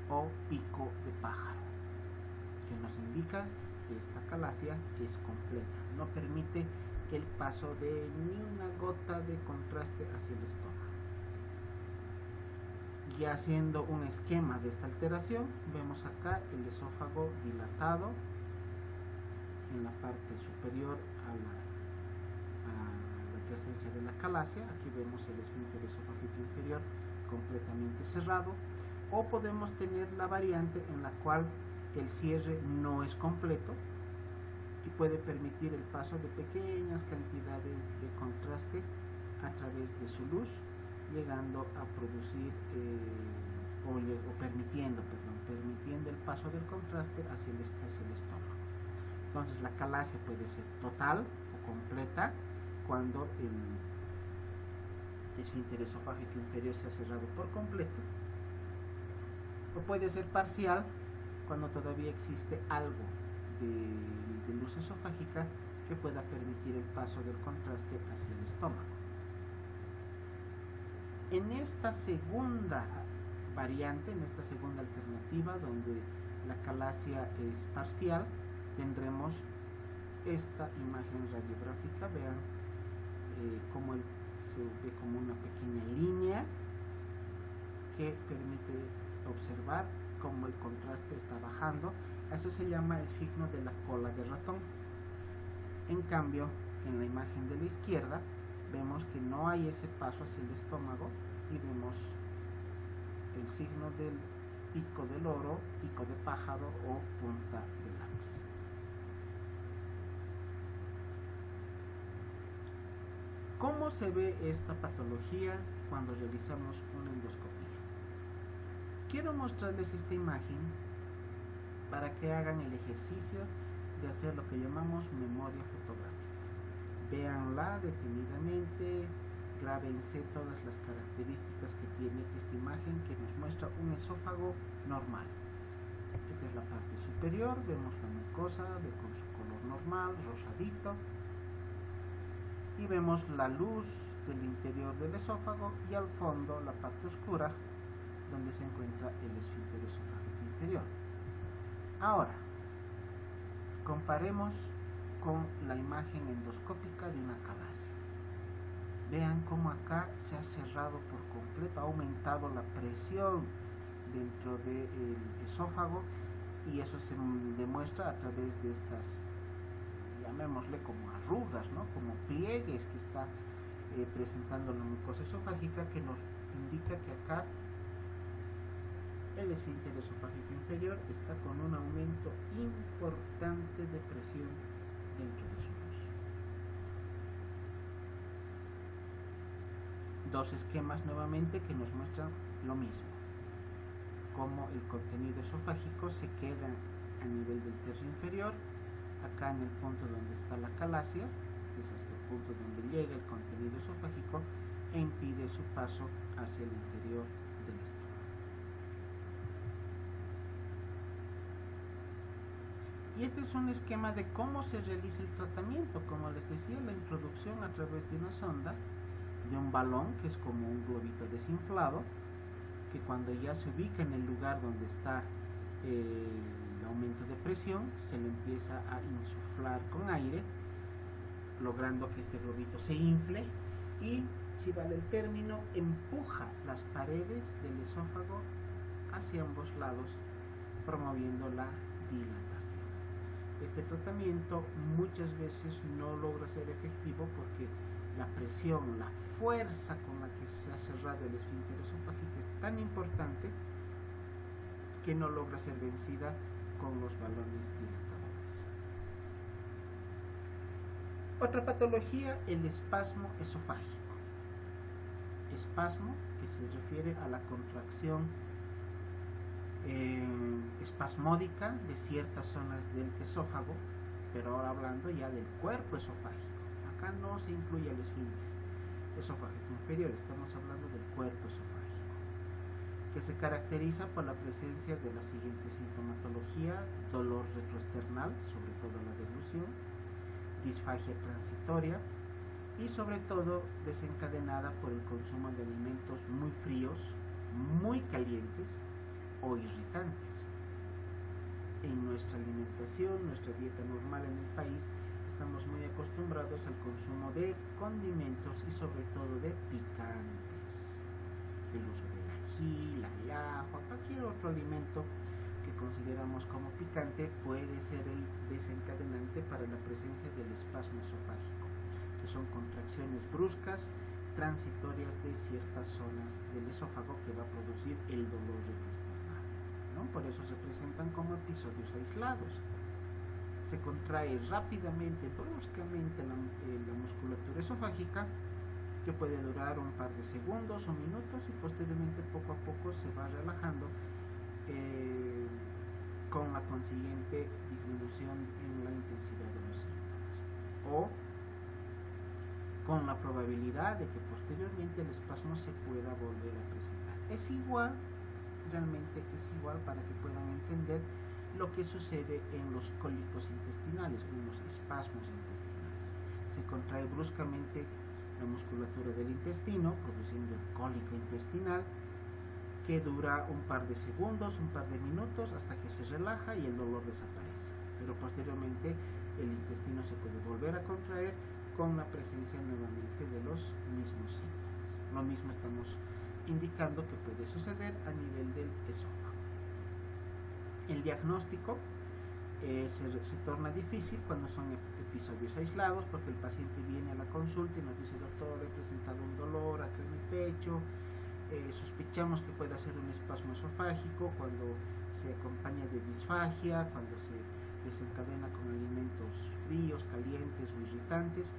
o pico de pájaro, que nos indica que esta calasia es completa, no permite el paso de ni una gota de contraste hacia el estómago. Y haciendo un esquema de esta alteración, vemos acá el esófago dilatado en la parte superior a la presencia de la calasia. Aquí vemos el esfínter esofágico inferior completamente cerrado, o podemos tener la variante en la cual el cierre no es completo y puede permitir el paso de pequeñas cantidades de contraste a través de su luz, llegando a producir permitiendo el paso del contraste hacia el estómago. Entonces la calasia puede ser total o completa cuando el esfínter esofágico inferior se ha cerrado por completo, o puede ser parcial cuando todavía existe algo de luz esofágica que pueda permitir el paso del contraste hacia el estómago. En esta segunda variante, en esta segunda alternativa, donde la calasia es parcial, tendremos esta imagen radiográfica. Vean cómo se ve como una pequeña línea que permite observar cómo el contraste está bajando. Eso se llama el signo de la cola de ratón. En cambio, en la imagen de la izquierda vemos que no hay ese paso hacia el estómago y vemos el signo del pico de loro, pico de pájaro o punta de lápiz. ¿Cómo se ve esta patología cuando realizamos una endoscopía? Quiero mostrarles esta imagen para que hagan el ejercicio de hacer lo que llamamos memoria fotográfica. Véanla detenidamente, grábense todas las características que tiene esta imagen, que nos muestra un esófago normal. Esta es la parte superior, vemos la mucosa con su color normal, rosadito, y vemos la luz del interior del esófago, y al fondo la parte oscura donde se encuentra el esfínter esofágico inferior. Ahora, comparemos con la imagen endoscópica de una calasia. Vean cómo acá se ha cerrado por completo, ha aumentado la presión dentro del esófago, y eso se demuestra a través de estas, llamémosle como arrugas, ¿no? Como pliegues que está presentando la mucosa esofágica, que nos indica que acá el esfínter esofágico inferior está con un aumento importante de presión dentro de su luz. Dos esquemas nuevamente que nos muestran lo mismo, como el contenido esofágico se queda a nivel del tercio inferior, acá en el punto donde está la calasia, que es hasta el punto donde llega el contenido esofágico e impide su paso hacia el interior del estómago. Y este es un esquema de cómo se realiza el tratamiento. Como les decía, la introducción a través de una sonda, de un balón que es como un globito desinflado, que cuando ya se ubica en el lugar donde está el aumento de presión, se le empieza a insuflar con aire, logrando que este globito se infle y, si vale el término, empuja las paredes del esófago hacia ambos lados, promoviendo la dilatación. Este tratamiento muchas veces no logra ser efectivo porque la presión, la fuerza con la que se ha cerrado el esfínter esofágico es tan importante que no logra ser vencida con los balones dilatadores. Otra patología, el espasmo esofágico. Espasmo que se refiere a la contracción espasmódica de ciertas zonas del esófago, pero ahora hablando ya del cuerpo esofágico. Acá no se incluye el esfínter esofágico inferior, estamos hablando del cuerpo esofágico, que se caracteriza por la presencia de la siguiente sintomatología: dolor retroesternal, sobre todo la deglución, disfagia transitoria, y sobre todo desencadenada por el consumo de alimentos muy fríos, muy calientes o irritantes. En nuestra alimentación, nuestra dieta normal en el país, estamos muy acostumbrados al consumo de condimentos y sobre todo de picantes. El uso del ají, la ajo, cualquier otro alimento que consideramos como picante puede ser el desencadenante para la presencia del espasmo esofágico, que son contracciones bruscas, transitorias de ciertas zonas del esófago que va a producir el dolor retroesternal, ¿no? Por eso se presentan como episodios aislados. Se contrae rápidamente, bruscamente la musculatura esofágica, que puede durar un par de segundos o minutos y posteriormente poco a poco se va relajando con la consiguiente disminución en la intensidad de los síntomas o con la probabilidad de que posteriormente el espasmo se pueda volver a presentar. Es igual, realmente es igual para que puedan entender lo que sucede en los cólicos intestinales, en los espasmos intestinales. Se contrae bruscamente la musculatura del intestino, produciendo el cólico intestinal, que dura un par de segundos, un par de minutos, hasta que se relaja y el dolor desaparece. Pero posteriormente el intestino se puede volver a contraer con la presencia nuevamente de los mismos síntomas. Lo mismo estamos indicando que puede suceder a nivel del esófago. El diagnóstico se torna difícil cuando son episodios aislados, porque el paciente viene a la consulta y nos dice: doctor, he presentado un dolor acá en mi pecho, sospechamos que pueda ser un espasmo esofágico, cuando se acompaña de disfagia, cuando se desencadena con alimentos fríos, calientes o irritantes,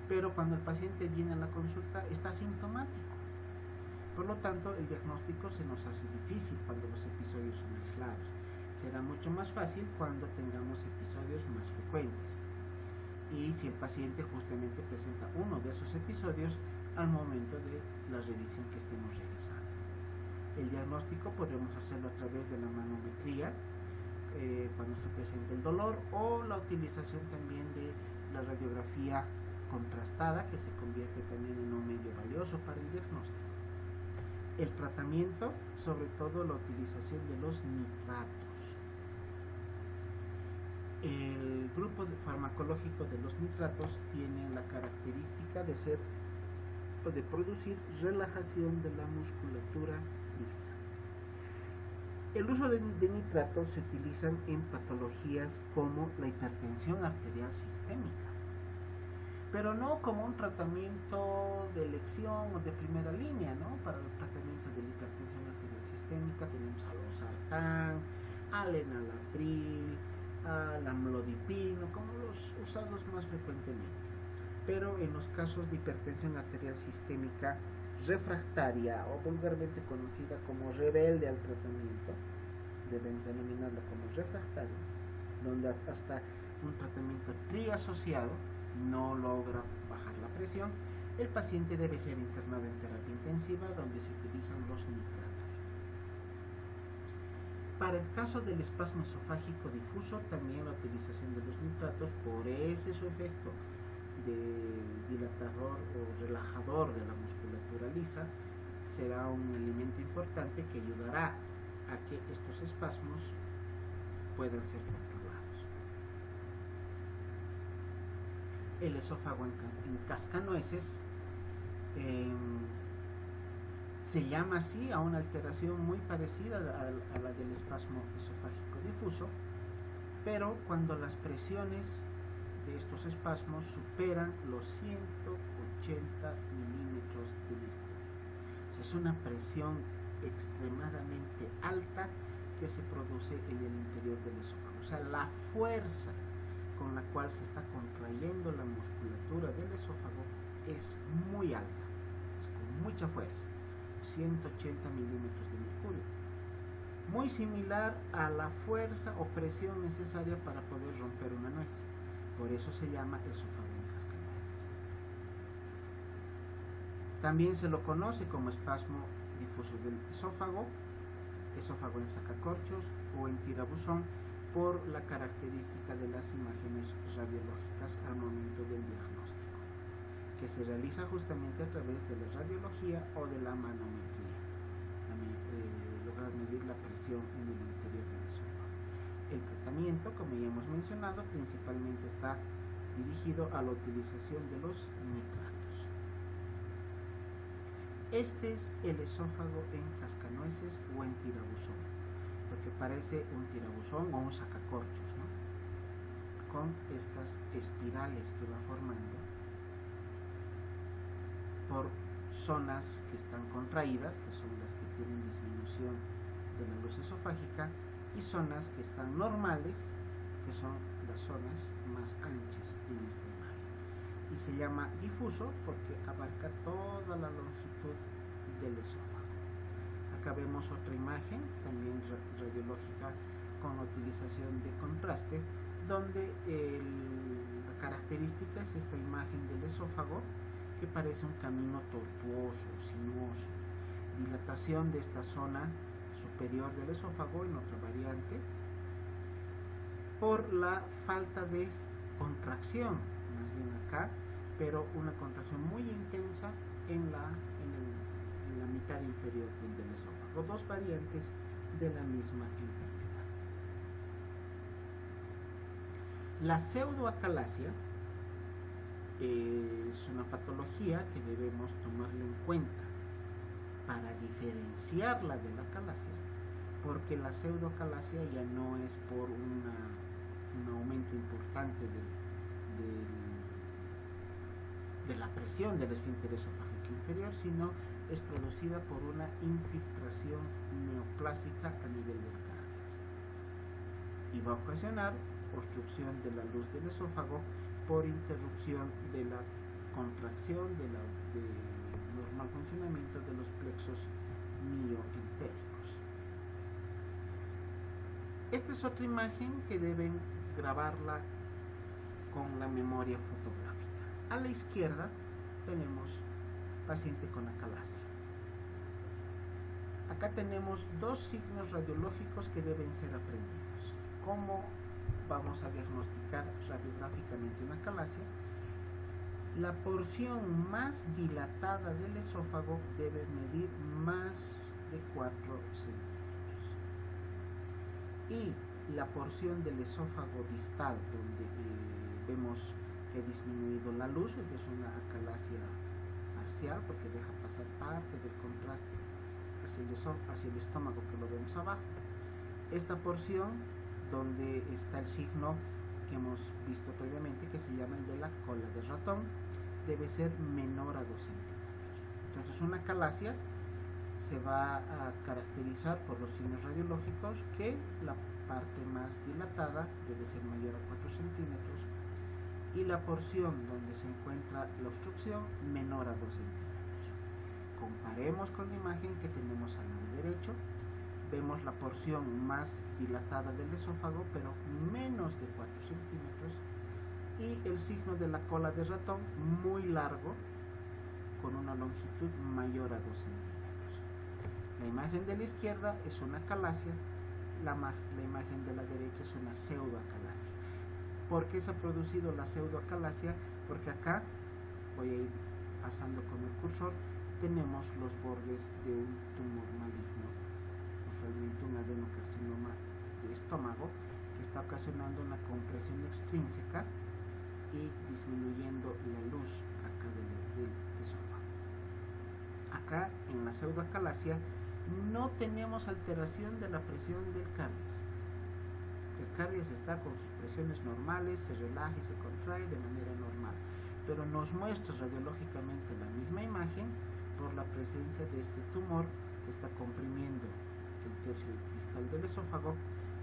pero cuando el paciente viene a la consulta está asintomático. Por lo tanto, el diagnóstico se nos hace difícil cuando los episodios son aislados. Será mucho más fácil cuando tengamos episodios más frecuentes. Y si el paciente justamente presenta uno de esos episodios al momento de la revisión que estemos realizando. El diagnóstico podemos hacerlo a través de la manometría, cuando se presenta el dolor, o la utilización también de la radiografía contrastada, que se convierte también en un medio valioso para el diagnóstico. El tratamiento, sobre todo la utilización de los nitratos. El grupo farmacológico de los nitratos tiene la característica de producir relajación de la musculatura lisa. El uso de nitratos se utilizan en patologías como la hipertensión arterial sistémica, pero no como un tratamiento de elección o de primera línea, ¿no? Para el tratamiento de la hipertensión arterial sistémica tenemos a losartán, al enalapril, al amlodipino, como los usados más frecuentemente. Pero en los casos de hipertensión arterial sistémica refractaria, o vulgarmente conocida como rebelde al tratamiento, debemos denominarla como refractaria, donde hasta un tratamiento triasociado no logra bajar la presión, el paciente debe ser internado en terapia intensiva, donde se utilizan los nitratos. Para el caso del espasmo esofágico difuso, también la utilización de los nitratos, por ese su efecto de dilatador o relajador de la musculatura lisa, será un elemento importante que ayudará a que estos espasmos puedan ser controlados. El esófago en cascanueces se llama así a una alteración muy parecida a la del espasmo esofágico difuso, pero cuando las presiones de estos espasmos superan los 180 milímetros de mercurio. O sea, es una presión extremadamente alta que se produce en el interior del esófago. O sea, la fuerza con la cual se está contrayendo la musculatura del esófago es muy alta, es con mucha fuerza, 180 milímetros de mercurio. Muy similar a la fuerza o presión necesaria para poder romper una nuez. Por eso se llama esófago en cascanueces. También se lo conoce como espasmo difuso del esófago, esófago en sacacorchos o en tirabuzón, por la característica de las imágenes radiológicas al momento del diagnóstico, que se realiza justamente a través de la radiología o de la manometría, lograr medir la presión en el interior del esófago. El tratamiento, como ya hemos mencionado, principalmente está dirigido a la utilización de los nitratos. Este es el esófago en cascanueces o en tirabuzón, porque parece un tirabuzón o un sacacorchos, ¿no? Con estas espirales que va formando por zonas que están contraídas, que son las que tienen disminución de la luz esofágica, y zonas que están normales, que son las zonas más anchas en esta imagen. Y se llama difuso porque abarca toda la longitud del esófago. Acá vemos otra imagen, también radiológica, con la utilización de contraste, donde la característica es esta imagen del esófago, que parece un camino tortuoso, sinuoso, dilatación de esta zona superior del esófago en otra variante, por la falta de contracción, más bien acá, pero una contracción muy intensa en la mitad inferior del esófago, dos variantes de la misma enfermedad. La pseudoacalasia es una patología que debemos tomarla en cuenta para diferenciarla de la acalasia, porque la pseudoacalasia ya no es por un aumento importante de la presión del esfínter esofágico inferior, sino es producida por una infiltración neoplásica a nivel del cardias y va a ocasionar obstrucción de la luz del esófago por interrupción de la contracción del normal funcionamiento de los plexos mioentéricos. Esta es otra imagen que deben grabarla con la memoria fotográfica. A la izquierda tenemos paciente con acalasia. Acá tenemos dos signos radiológicos que deben ser aprendidos. ¿Cómo vamos a diagnosticar radiográficamente una acalasia? La porción más dilatada del esófago debe medir más de 4 centímetros. Y la porción del esófago distal, donde vemos que ha disminuido la luz, es una acalasia parcial porque deja pasar parte del contraste hacia el estómago, que lo vemos abajo. Esta porción, donde está el signo que hemos visto previamente, que se llama el de la cola de ratón, debe ser menor a 2 centímetros. Entonces una acalasia se va a caracterizar por los signos radiológicos, que la parte más dilatada debe ser mayor a 4 centímetros y la porción donde se encuentra la obstrucción menor a 2 centímetros. Comparemos con la imagen que tenemos al lado derecho. Vemos la porción más dilatada del esófago, pero menos de 4 centímetros, y el signo de la cola de ratón muy largo, con una longitud mayor a 2 centímetros. La imagen de la izquierda es una acalasia, la imagen de la derecha es una pseudoacalasia. ¿Por qué se ha producido la pseudoacalasia? Porque acá, voy a ir pasando con el cursor, tenemos los bordes de un tumor maligno, usualmente un adenocarcinoma de estómago, que está ocasionando una compresión extrínseca y disminuyendo la luz acá del esófago. Acá en la pseudoacalasia no tenemos alteración de la presión del cardias. El cardias está con sus presiones normales, se relaja y se contrae de manera normal, pero nos muestra radiológicamente la misma imagen por la presencia de este tumor que está comprimiendo el tercio distal del esófago,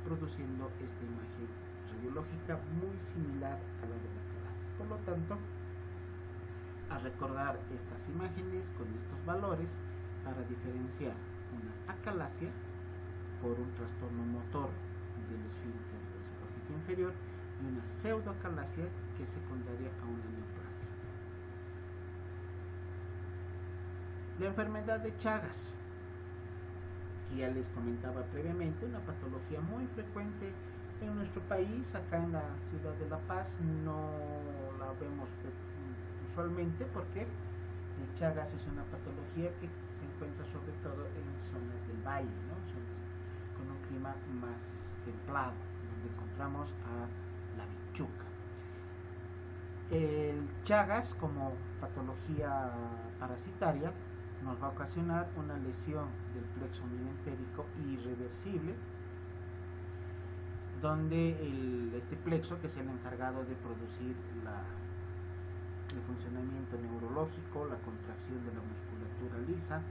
produciendo esta imagen radiológica muy similar a la de la acalasia. Por lo tanto, a recordar estas imágenes con estos valores para diferenciar una acalasia por un trastorno motor del esfínter esofágico inferior y una pseudoacalasia que es secundaria a una neoplasia. La enfermedad de Chagas, que ya les comentaba previamente, una patología muy frecuente en nuestro país. Acá en la ciudad de La Paz no la vemos usualmente porque el Chagas es una patología que se encuentra sobre todo en zonas del valle, ¿no? Zonas con un clima más templado, donde encontramos a la bichuca. El Chagas, como patología parasitaria, nos va a ocasionar una lesión del plexo unientérico irreversible, donde este plexo, que es el encargado de producir el funcionamiento neurológico, la contracción de la musculatura lisa,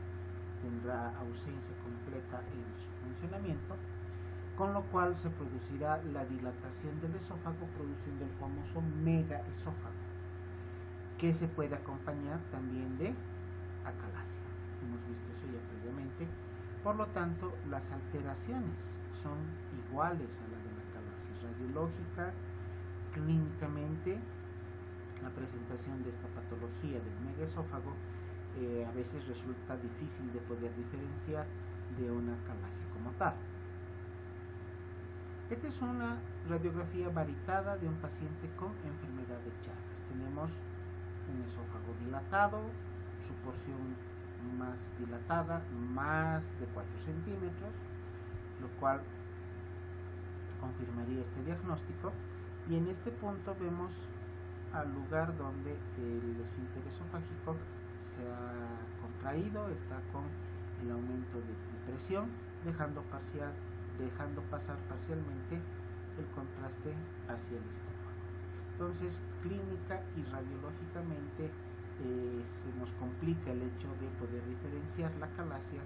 tendrá ausencia completa en su funcionamiento, con lo cual se producirá la dilatación del esófago, produciendo el famoso megaesófago, que se puede acompañar también de acalasia. Hemos visto eso ya previamente. Por lo tanto, las alteraciones son iguales a la de la acalasia. Radiológica, clínicamente, la presentación de esta patología del megaesófago a veces resulta difícil de poder diferenciar de una acalasia como tal. Esta es una radiografía varitada de un paciente con enfermedad de Chagas. Tenemos un esófago dilatado, su porción más dilatada, más de 4 centímetros, lo cual confirmaría este diagnóstico. Y en este punto vemos al lugar donde el esfínter esofágico se ha contraído, está con el aumento de presión, dejando pasar parcialmente el contraste hacia el estómago. Entonces, clínica y radiológicamente se nos complica el hecho de poder diferenciar la acalasia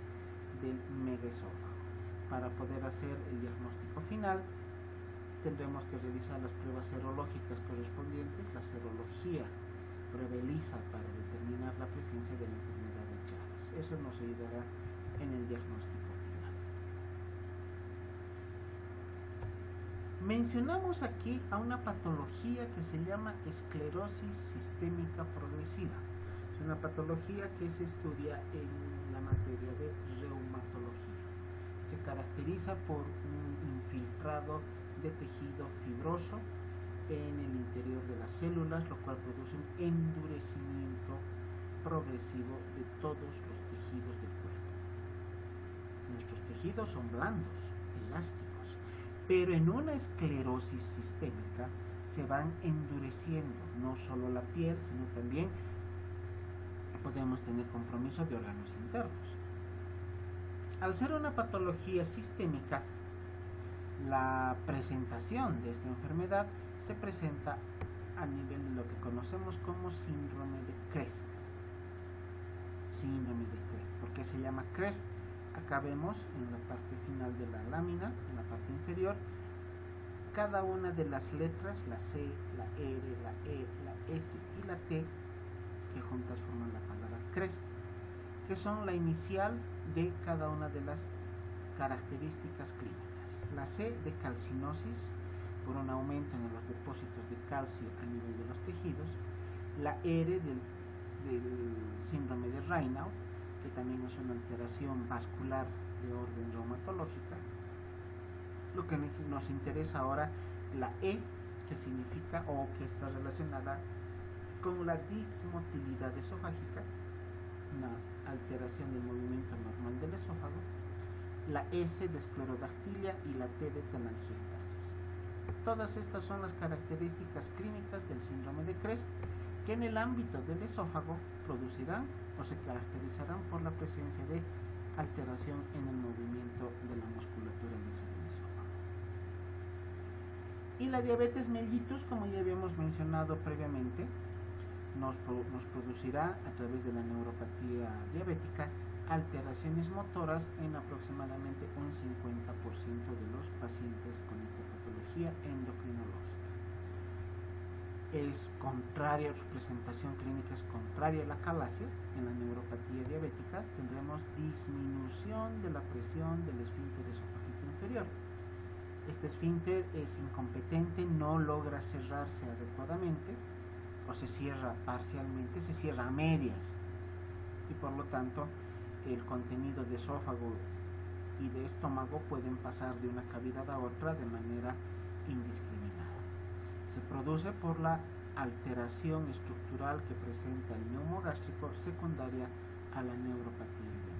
del megaesófago. Para poder hacer el diagnóstico final, tendremos que realizar las pruebas serológicas correspondientes. La serología, prueba ELISA, para determinar la presencia de la enfermedad de Chagas. Eso nos ayudará en el diagnóstico final. Mencionamos aquí a una patología que se llama esclerosis sistémica progresiva. Es una patología que se estudia en la materia de reumatología. Se caracteriza por un infiltrado de tejido fibroso en el interior de las células, lo cual produce un endurecimiento progresivo de todos los tejidos del cuerpo. Nuestros tejidos son blandos, elásticos, pero en una esclerosis sistémica se van endureciendo no solo la piel, sino también podemos tener compromiso de órganos internos. Al ser una patología sistémica, la presentación de esta enfermedad se presenta a nivel de lo que conocemos como síndrome de Crest. Síndrome de Crest. ¿Por qué se llama Crest? Acá vemos en la parte final de la lámina, en la parte inferior, cada una de las letras, la C, la R, la E, la S y la T, que juntas forman la palabra Crest, que son la inicial de cada una de las características clínicas. La C de calcinosis, por un aumento en los depósitos de calcio a nivel de los tejidos. La R del síndrome de Raynaud, que también es una alteración vascular de orden reumatológica. Lo que nos interesa ahora, la E, que significa o que está relacionada con la dismotilidad esofágica, una alteración del movimiento normal del esófago. La S de esclerodactilia y la T de telangiectasis. Todas estas son las características clínicas del síndrome de Crest, que en el ámbito del esófago producirán o se caracterizarán por la presencia de alteración en el movimiento de la musculatura lisa del esófago. Y la diabetes mellitus, como ya habíamos mencionado previamente, nos producirá a través de la neuropatía diabética alteraciones motoras en aproximadamente un 50% de los pacientes con esta patología endocrinológica. Es contraria, su presentación clínica es contraria a la acalasia. En la neuropatía diabética tendremos disminución de la presión del esfínter esofágico inferior. Este esfínter es incompetente, no logra cerrarse adecuadamente, o se cierra parcialmente, se cierra a medias, y por lo tanto el contenido de esófago y de estómago pueden pasar de una cavidad a otra de manera indiscriminada. Se produce por la alteración estructural que presenta el neumogástrico secundaria a la neuropatía idéntica.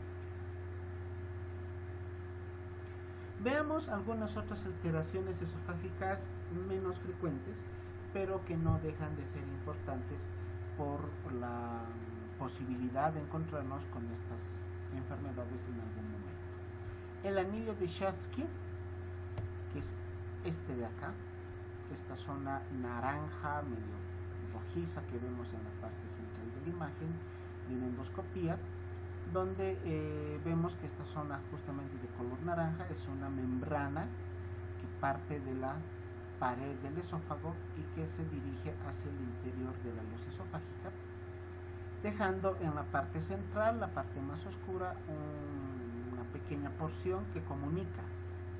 Veamos algunas otras alteraciones esofágicas menos frecuentes, pero que no dejan de ser importantes por la posibilidad de encontrarnos con estas enfermedades en algún momento. El anillo de Schatzky, que es este de acá, esta zona naranja medio rojiza que vemos en la parte central de la imagen de una endoscopía, donde vemos que esta zona justamente de color naranja es una membrana que parte de la pared del esófago y que se dirige hacia el interior de la luz esofágica, dejando en la parte central, la parte más oscura, una pequeña porción que comunica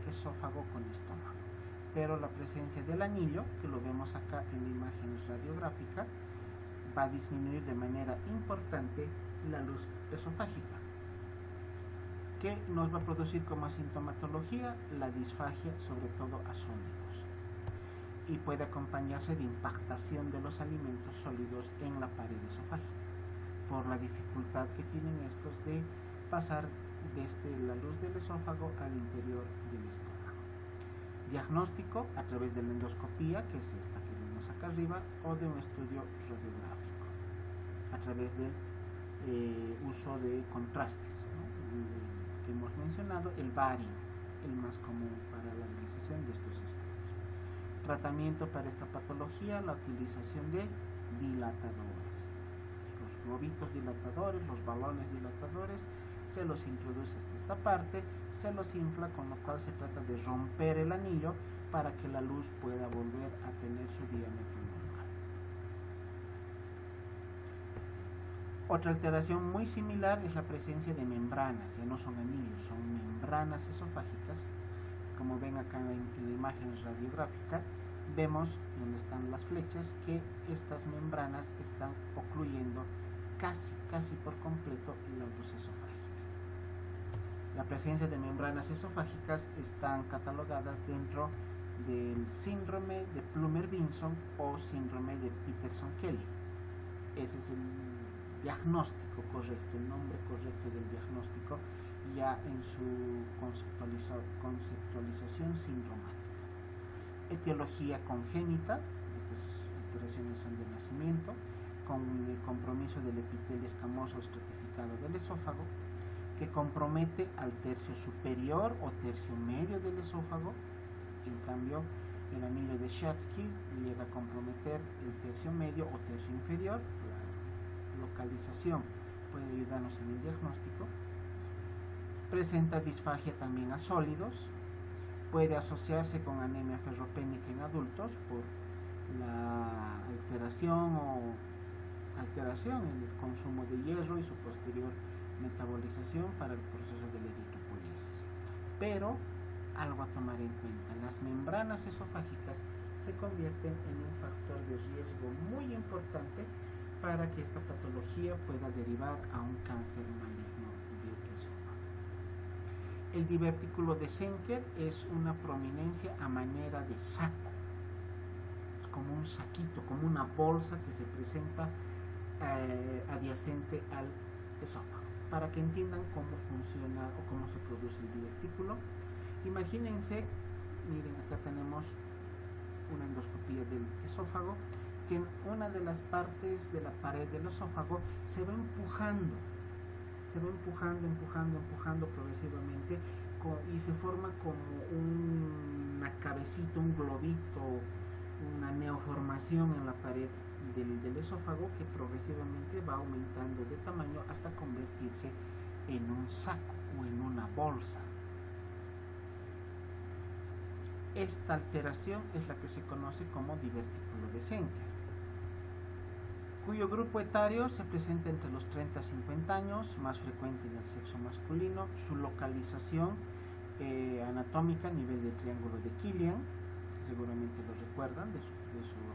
esófago con estómago. Pero la presencia del anillo, que lo vemos acá en la imagen radiográfica, va a disminuir de manera importante la luz esofágica, que nos va a producir como sintomatología la disfagia, sobre todo a sólidos, y puede acompañarse de impactación de los alimentos sólidos en la pared esofágica, por la dificultad que tienen estos de pasar desde la luz del esófago al interior del estómago. Diagnóstico a través de la endoscopía, que es esta que vemos acá arriba, o de un estudio radiográfico a través del uso de contrastes, ¿no? Que hemos mencionado, el bario, el más común para la realización de estos estudios. Tratamiento para esta patología, la utilización de dilatadores, los globitos dilatadores, los balones dilatadores, se los introduce hasta esta parte, se los infla, con lo cual se trata de romper el anillo para que la luz pueda volver a tener su diámetro normal. Otra alteración muy similar es la presencia de membranas, ya no son anillos, son membranas esofágicas. Como ven acá en la imagen radiográfica, vemos donde están las flechas que estas membranas están ocluyendo casi por completo la luz esofágica. La presencia de membranas esofágicas están catalogadas dentro del síndrome de Plummer-Vinson o síndrome de Peterson-Kelly. Ese es el diagnóstico correcto, el nombre correcto del diagnóstico, ya en su conceptualización sindromática. Etiología congénita, estas alteraciones son de nacimiento, con el compromiso del epitelio escamoso estratificado del esófago, que compromete al tercio superior o tercio medio del esófago. En cambio, el anillo de Schatzky llega a comprometer el tercio medio o tercio inferior. La localización puede ayudarnos en el diagnóstico. Presenta disfagia también a sólidos. Puede asociarse con anemia ferropénica en adultos por la alteración en el consumo de hierro y su posterior metabolización para el proceso de la eritropoyesis. Pero algo a tomar en cuenta: las membranas esofágicas se convierten en un factor de riesgo muy importante para que esta patología pueda derivar a un cáncer maligno del esófago. El divertículo de Zenker es una prominencia a manera de saco, es como un saquito, como una bolsa que se presenta adyacente al esófago. Para que entiendan cómo funciona o cómo se produce el divertículo, imagínense, miren, acá tenemos una endoscopía del esófago, que en una de las partes de la pared del esófago se va empujando progresivamente, y se forma como una cabecita, un globito, una neoformación en la pared del esófago, que progresivamente va aumentando de tamaño hasta convertirse en un saco o en una bolsa. Esta alteración es la que se conoce como divertículo de Zenker, cuyo grupo etario se presenta entre los 30 y 50 años, más frecuente en el sexo masculino. Su localización anatómica a nivel del triángulo de Killian, que seguramente lo recuerdan de su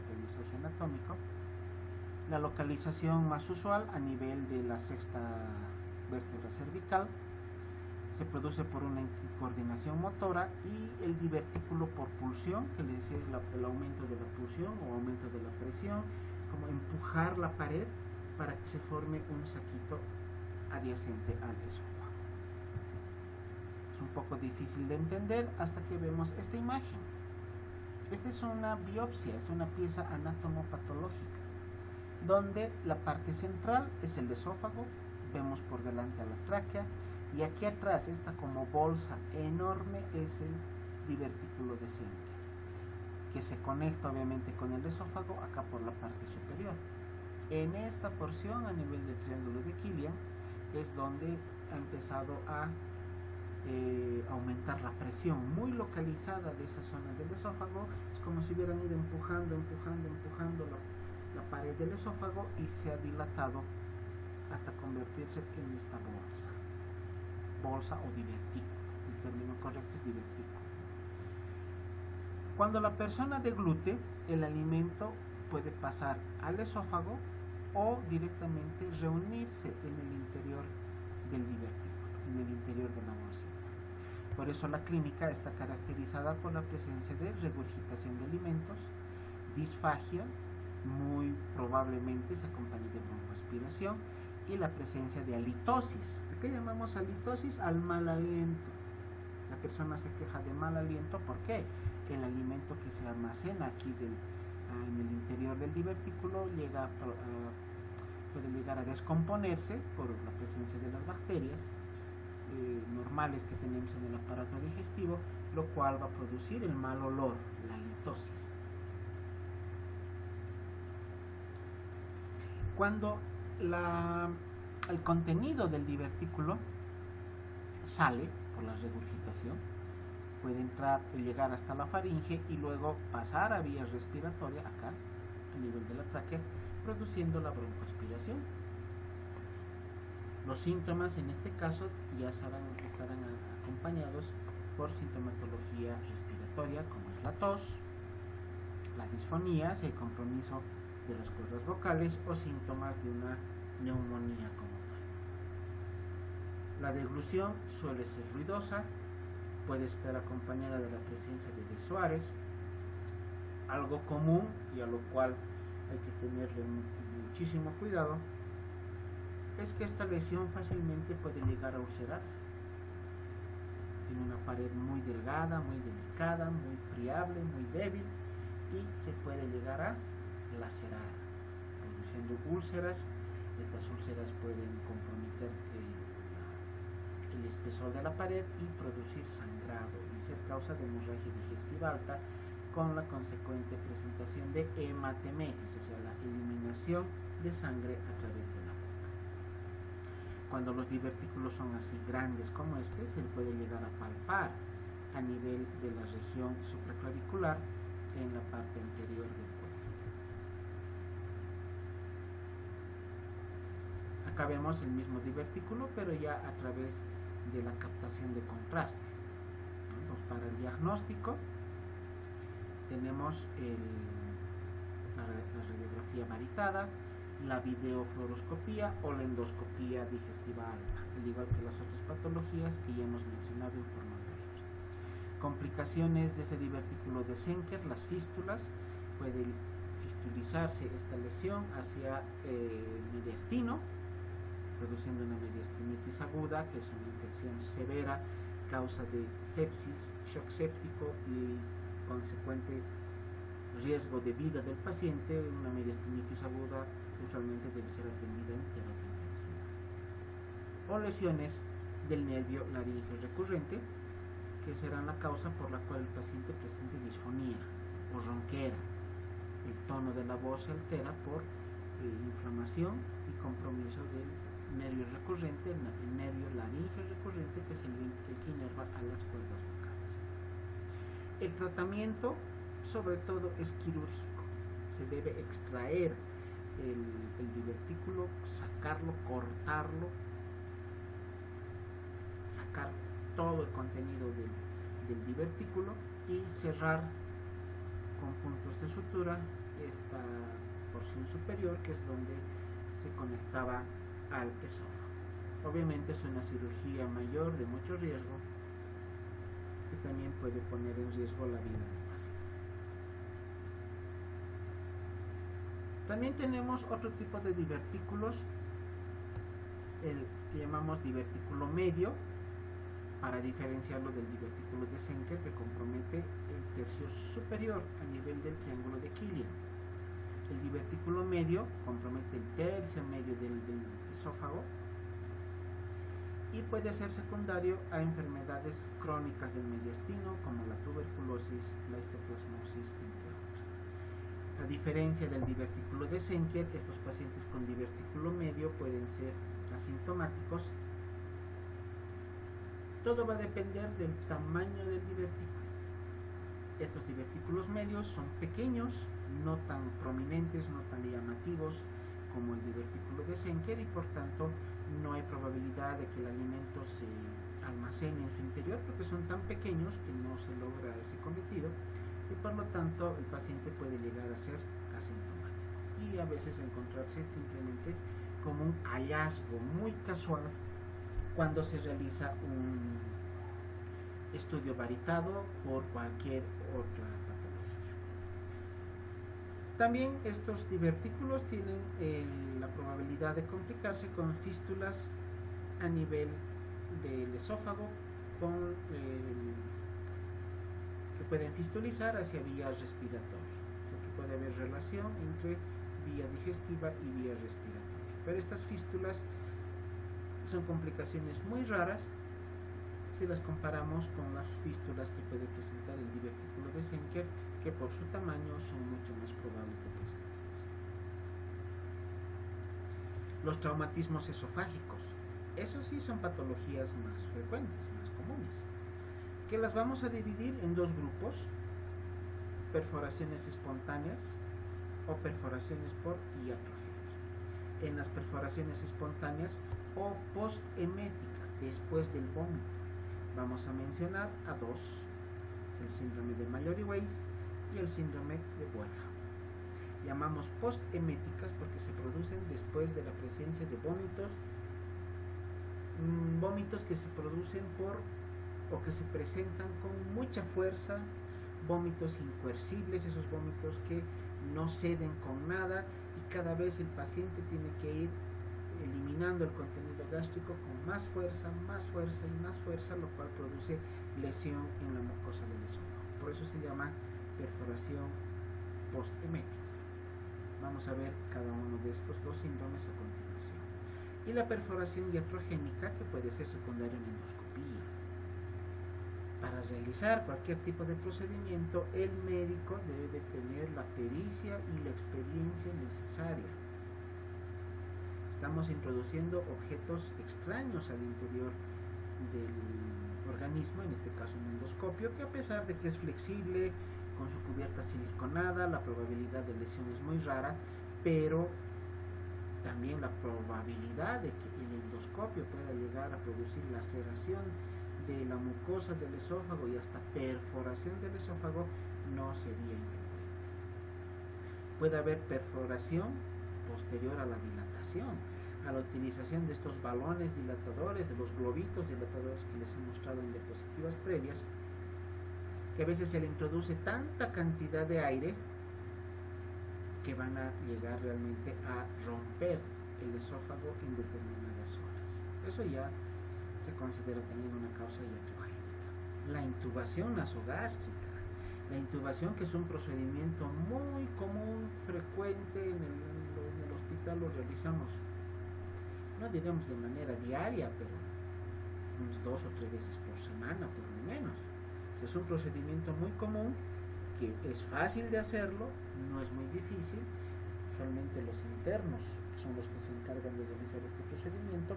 aprendizaje anatómico. La localización más usual a nivel de la sexta vértebra cervical Se produce por una coordinación motora, y el divertículo por pulsión, que le decía es el aumento de la pulsión o aumento de la presión, como empujar la pared para que se forme un saquito adyacente al esófago. Es un poco difícil de entender hasta que vemos esta imagen. Esta es una biopsia, es una pieza anatomopatológica, donde la parte central es el esófago, vemos por delante a la tráquea, y aquí atrás, esta como bolsa enorme, es el divertículo de Senker, que se conecta obviamente con el esófago acá por la parte superior. En esta porción, a nivel del triángulo de Killian, es donde ha empezado a aumentar la presión muy localizada de esa zona del esófago. Es como si hubieran ido empujando la pared del esófago, y se ha dilatado hasta convertirse en esta bolsa o divertículo. El término correcto es divertículo. Cuando la persona deglute, el alimento puede pasar al esófago o directamente reunirse en el interior del divertículo, en el interior de la bolsita. Por eso la clínica está caracterizada por la presencia de regurgitación de alimentos, disfagia, muy probablemente se acompaña de broncoaspiración, y la presencia de halitosis. ¿A qué llamamos halitosis? Al mal aliento. La persona se queja de mal aliento. ¿Por qué? El alimento que se almacena aquí en el interior del divertículo puede llegar a descomponerse por la presencia de las bacterias normales que tenemos en el aparato digestivo, lo cual va a producir el mal olor, la halitosis. Cuando el contenido del divertículo sale por la regurgitación, puede entrar y llegar hasta la faringe y luego pasar a vía respiratoria acá, a nivel de la tráquea, produciendo la broncoaspiración. Los síntomas en este caso ya estarán acompañados por sintomatología respiratoria, como es la tos, la disfonía, si hay compromiso de las cuerdas vocales, o síntomas de una neumonía como tal. La deglución suele ser ruidosa, puede estar acompañada de la presencia de besoares. Algo común y a lo cual hay que tenerle muchísimo cuidado es que esta lesión fácilmente puede llegar a ulcerarse. Tiene una pared muy delgada, muy delicada, muy friable, muy débil, y se puede llegar a lacerar, produciendo úlceras. Estas úlceras pueden comprometer el espesor de la pared y producir sangrado y ser causa de hemorragia digestiva alta, con la consecuente presentación de hematemesis, o sea, la eliminación de sangre a través de la boca. Cuando los divertículos son así grandes como este, se le puede llegar a palpar a nivel de la región supraclavicular en la parte anterior del cuerpo. Acá vemos el mismo divertículo, pero ya a través de la captación de contraste. Entonces, para el diagnóstico tenemos la radiografía varitada, la videofluoroscopía o la endoscopía digestiva alta, al igual que las otras patologías que ya hemos mencionado en forma anterior. Complicaciones de ese divertículo de Senker, las fístulas. Puede fistulizarse esta lesión hacia el mediastino, produciendo una mediastinitis aguda, que es una infección severa, causa de sepsis, shock séptico y consecuente riesgo de vida del paciente. Una mediastinitis aguda usualmente debe ser atendida en terapia intensiva. O lesiones del nervio laríngeo recurrente, que serán la causa por la cual el paciente presente disfonía o ronquera. El tono de la voz se altera por inflamación y compromiso del nervio recurrente, el nervio laríngeo recurrente, que es el que inerva a las cuerdas vocales. El tratamiento, sobre todo, es quirúrgico. Se debe extraer el divertículo, sacarlo, cortarlo, sacar todo el contenido del divertículo y cerrar con puntos de sutura esta porción superior, que es donde se conectaba al esófago. Obviamente es una cirugía mayor de mucho riesgo que también puede poner en riesgo la vida del paciente. También tenemos otro tipo de divertículos, el que llamamos divertículo medio, para diferenciarlo del divertículo de Zenker, que compromete el tercio superior a nivel del triángulo de Killian. El divertículo medio compromete el tercio medio del esófago y puede ser secundario a enfermedades crónicas del mediastino como la tuberculosis, la histoplasmosis, entre otras. A diferencia del divertículo de Zenker, estos pacientes con divertículo medio pueden ser asintomáticos. Todo va a depender del tamaño del divertículo. Estos divertículos medios son pequeños, no tan prominentes, no tan llamativos como el divertículo de Zenker, y por tanto no hay probabilidad de que el alimento se almacene en su interior porque son tan pequeños que no se logra ese cometido, y por lo tanto el paciente puede llegar a ser asintomático y a veces encontrarse simplemente como un hallazgo muy casual cuando se realiza un estudio varitado por cualquier otra patología. También estos divertículos tienen la probabilidad de complicarse con fístulas a nivel del esófago, que pueden fistulizar hacia vías respiratorias, porque puede haber relación entre vía digestiva y vía respiratoria. Pero estas fístulas son complicaciones muy raras si las comparamos con las fístulas que puede presentar el divertículo de Zenker, que por su tamaño son mucho más probables de presentarse. Los traumatismos esofágicos, esos sí son patologías más frecuentes, más comunes, que las vamos a dividir en dos grupos: perforaciones espontáneas o perforaciones por iatrogenia. En las perforaciones espontáneas o posteméticas, después del vómito, vamos a mencionar a dos: el síndrome de Mallory-Weiss y el síndrome de Boerhaave. Llamamos posteméticas porque se producen después de la presencia de vómitos que se producen o que se presentan con mucha fuerza, vómitos incoercibles, esos vómitos que no ceden con nada, y cada vez el paciente tiene que ir eliminando el contenido gástrico con más fuerza y más fuerza, lo cual produce lesión en la mucosa del esófago. Por eso se llama perforación postemética. Vamos a ver cada uno de estos dos síndromes a continuación. Y la perforación iatrogénica, que puede ser secundaria en endoscopía. Para realizar cualquier tipo de procedimiento, el médico debe de tener la pericia y la experiencia necesaria. Estamos introduciendo objetos extraños al interior del organismo, en este caso un endoscopio, que a pesar de que es flexible, con su cubierta siliconada, la probabilidad de lesión es muy rara, pero también la probabilidad de que el endoscopio pueda llegar a producir laceración de la mucosa del esófago y hasta perforación del esófago no sería infrecuente. Puede haber perforación posterior a la dilatación, a la utilización de estos balones dilatadores, de los globitos dilatadores que les he mostrado en diapositivas previas, que a veces se le introduce tanta cantidad de aire que van a llegar realmente a romper el esófago en determinadas horas. Eso ya se considera también una causa iatrogénica. La intubación nasogástrica, la intubación, que es un procedimiento muy común, frecuente en el hospital, lo realizamos, no diremos de manera diaria, pero unas 2 o 3 veces por semana por lo menos. Es un procedimiento muy común, que es fácil de hacerlo, no es muy difícil. Usualmente los internos son los que se encargan de realizar este procedimiento,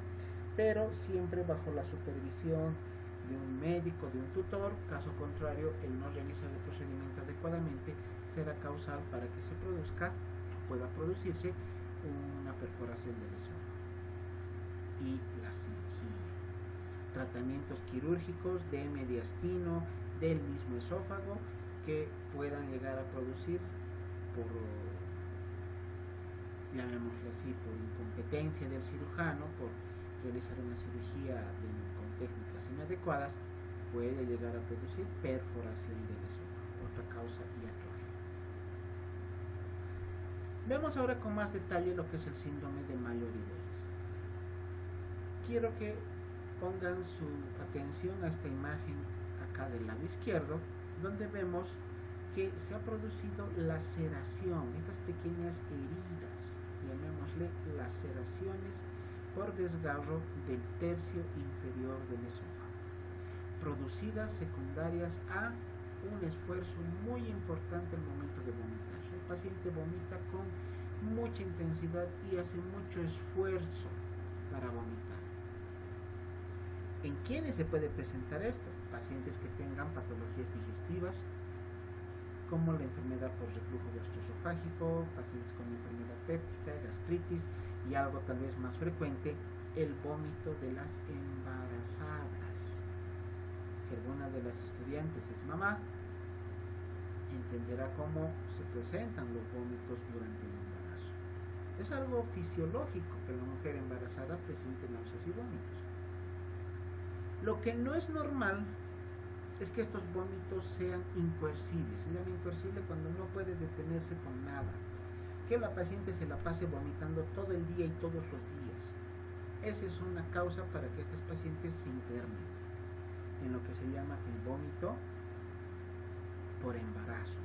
pero siempre bajo la supervisión de un médico, de un tutor. Caso contrario, el no realizar el procedimiento adecuadamente será causal para que se produzca o pueda producirse una perforación del esófago. Y la cirugía, tratamientos quirúrgicos de mediastino del mismo esófago que puedan llegar a producir llamémosle así, por incompetencia del cirujano, por realizar una cirugía con técnicas inadecuadas puede llegar a producir perforación del esófago, otra causa iatrogénica. Vemos ahora con más detalle lo que es el síndrome de Mallory-Weiss. Quiero que pongan su atención a esta imagen acá del lado izquierdo, donde vemos que se ha producido laceración, estas pequeñas heridas, llamémosle laceraciones por desgarro del tercio inferior del esófago, producidas secundarias a un esfuerzo muy importante al momento de vomitar. El paciente vomita con mucha intensidad y hace mucho esfuerzo para vomitar. ¿En quiénes se puede presentar esto? Pacientes que tengan patologías digestivas, como la enfermedad por reflujo gastroesofágico, pacientes con enfermedad péptica, gastritis y algo tal vez más frecuente, el vómito de las embarazadas. Si alguna de las estudiantes es mamá, entenderá cómo se presentan los vómitos durante el embarazo. Es algo fisiológico que la mujer embarazada presente náuseas y vómitos. Lo que no es normal es que estos vómitos sean incoercibles. Se llama incoercible cuando no puede detenerse con nada. Que la paciente se la pase vomitando todo el día y todos los días. Esa es una causa para que estas pacientes se internen en lo que se llama el vómito por embarazo,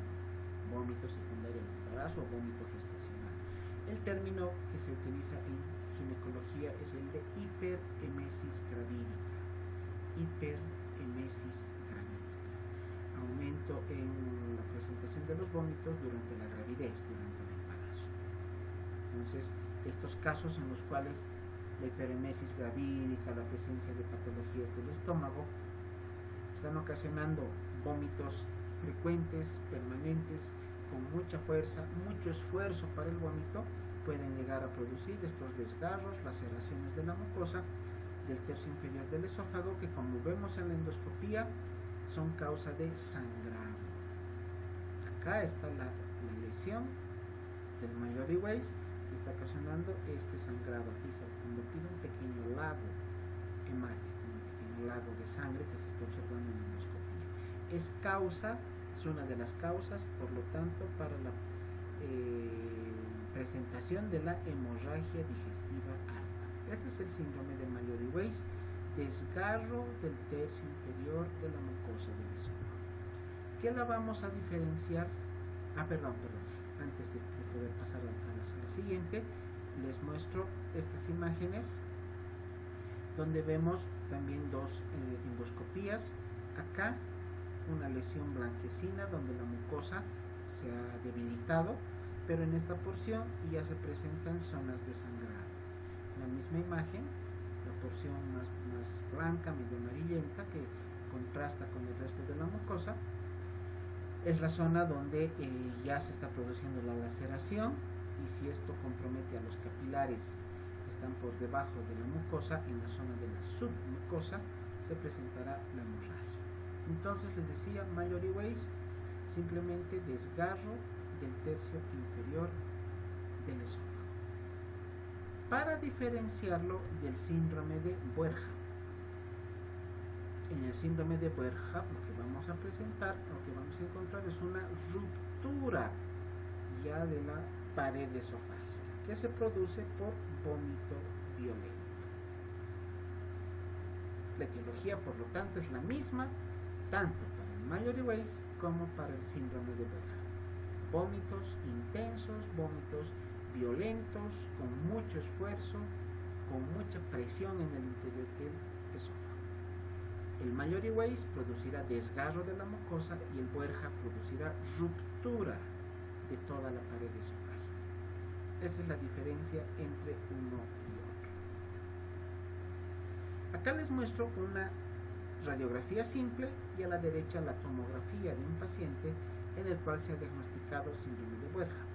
vómito secundario al embarazo o vómito gestacional. El término que se utiliza en ginecología es el de hiperemesis gravídica. Hiperemesis gravídica. Aumento en la presentación de los vómitos durante la gravidez, durante el embarazo. Entonces, estos casos en los cuales la hiperemesis gravídica, la presencia de patologías del estómago, están ocasionando vómitos frecuentes, permanentes, con mucha fuerza, mucho esfuerzo para el vómito, pueden llegar a producir estos desgarros, laceraciones de la mucosa del tercio inferior del esófago, que como vemos en la endoscopía son causa de sangrado. Acá está la lesión del Mallory-Weiss y está ocasionando este sangrado. Aquí se ha convertido en un pequeño lago hemático, un pequeño lago de sangre que se está observando en la endoscopía. Es una de las causas, por lo tanto, para la presentación de la hemorragia digestiva alta. Este es el síndrome de Mallory-Weiss, desgarro del tercio inferior de la mucosa del esófago. ¿Qué la vamos a diferenciar? Antes de poder pasar a la siguiente, les muestro estas imágenes donde vemos también dos endoscopías. Acá una lesión blanquecina donde la mucosa se ha debilitado, pero en esta porción ya se presentan zonas de sangrado. La misma imagen, la porción más blanca, medio amarillenta, que contrasta con el resto de la mucosa, es la zona donde ya se está produciendo la laceración, y si esto compromete a los capilares que están por debajo de la mucosa, en la zona de la submucosa se presentará la hemorragia. Entonces les decía, Mallory-Weiss, simplemente desgarro del tercio inferior del esófago. Para diferenciarlo del síndrome de Boerhaave. En el síndrome de Boerhaave lo que vamos a presentar, lo que vamos a encontrar es una ruptura ya de la pared esofágica que se produce por vómito violento. La etiología, por lo tanto, es la misma tanto para el Mallory-Weiss como para el síndrome de Boerhaave. Vómitos intensos, vómitos violentos, con mucho esfuerzo, con mucha presión en el interior del esófago. El Mallory-Weiss producirá desgarro de la mucosa y el Boerhaave producirá ruptura de toda la pared esofágica. Esa es la diferencia entre uno y otro. Acá les muestro una radiografía simple y a la derecha la tomografía de un paciente en el cual se ha diagnosticado síndrome de Boerhaave.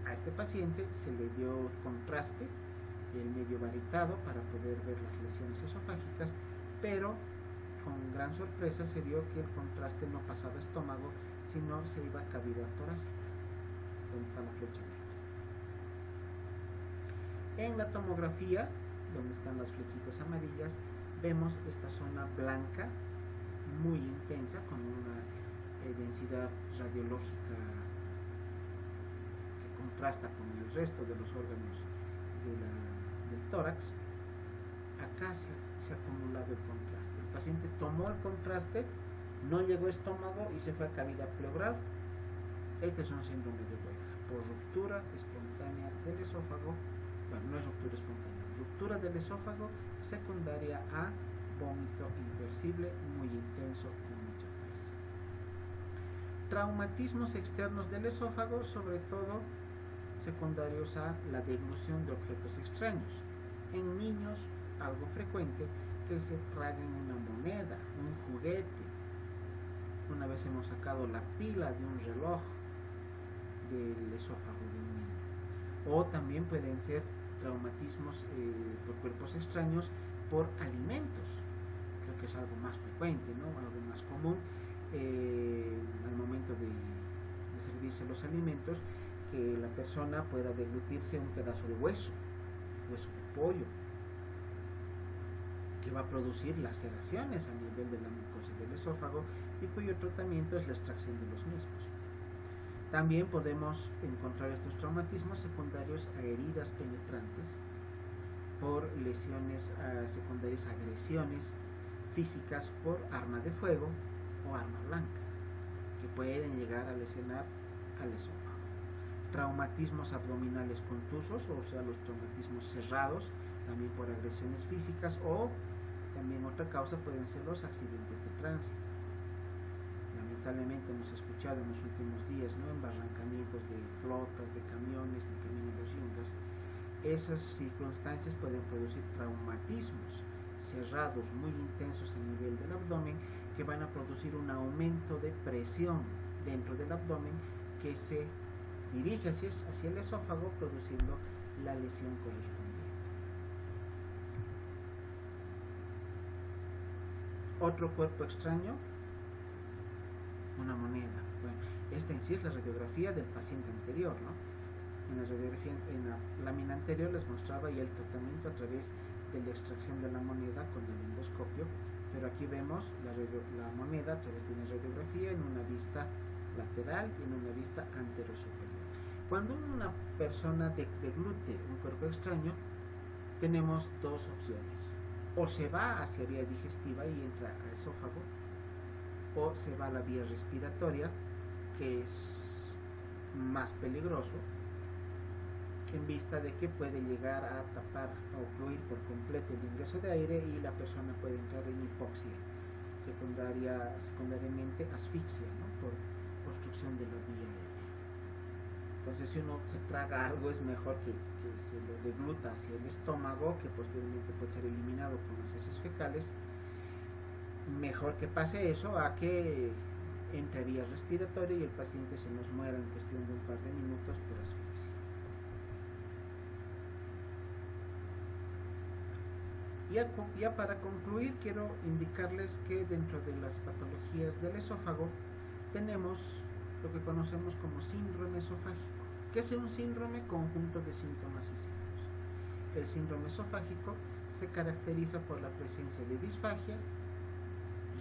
A este paciente se le dio contraste, el medio varitado, para poder ver las lesiones esofágicas, pero con gran sorpresa se vio que el contraste no pasaba a estómago, sino se iba a cavidad torácica, donde está la flecha negra. En la tomografía donde están las flechitas amarillas, vemos esta zona blanca muy intensa con una densidad radiológica que contrasta con el resto de los órganos del tórax. Acá se ha acumulado el contraste. El paciente tomó el contraste, no llegó a estómago y se fue a cavidad pleural. Este es un síndrome de Buerger por ruptura espontánea del esófago. Bueno, no es ruptura espontánea, ruptura del esófago secundaria a vómito irreversible muy intenso con mucha fuerza. Traumatismos externos del esófago, sobre todo secundarios a la deglución de objetos extraños. En niños, algo frecuente, que se traguen una moneda, un juguete. Una vez hemos sacado la pila de un reloj del esófago de un niño. O también pueden ser traumatismos por cuerpos extraños por alimentos. Creo que es algo más frecuente, ¿no? Algo más común al momento de servirse los alimentos, que la persona pueda deglutirse un pedazo de hueso de pollo, que va a producir laceraciones a nivel de la mucosa del esófago y cuyo tratamiento es la extracción de los mismos. También podemos encontrar estos traumatismos secundarios a heridas penetrantes por lesiones secundarias, agresiones físicas por arma de fuego o arma blanca, que pueden llegar a lesionar al esófago. Traumatismos abdominales contusos, o sea, los traumatismos cerrados, también por agresiones físicas, o también otra causa pueden ser los accidentes de tránsito. Lamentablemente hemos escuchado en los últimos días, ¿no?, embarrancamientos de flotas, de camiones en camino a los yungas. Esas circunstancias pueden producir traumatismos cerrados muy intensos a nivel del abdomen, que van a producir un aumento de presión dentro del abdomen que se dirige hacia el esófago, produciendo la lesión correspondiente. Otro cuerpo extraño, una moneda. Bueno, esta en sí es la radiografía del paciente anterior, ¿no? En la lámina anterior les mostraba ya el tratamiento a través de la extracción de la moneda con el endoscopio, pero aquí vemos la moneda a través de una radiografía en una vista lateral y en una vista anterosuperior. Cuando una persona deglute un cuerpo extraño, tenemos dos opciones: o se va hacia vía digestiva y entra al esófago, o se va a la vía respiratoria, que es más peligroso en vista de que puede llegar a tapar o obstruir por completo el ingreso de aire y la persona puede entrar en hipoxia, secundariamente asfixia, ¿no?, por obstrucción de la vía aérea. Entonces, si uno se traga algo, es mejor que se lo degluta hacia el estómago, que posteriormente puede ser eliminado con las heces fecales. Mejor que pase eso a que entre a vía respiratoria y el paciente se nos muera en cuestión de un par de minutos por asfixia. Ya para concluir, quiero indicarles que dentro de las patologías del esófago tenemos lo que conocemos como síndrome esofágico, que es un síndrome conjunto de síntomas y signos. El síndrome esofágico se caracteriza por la presencia de disfagia,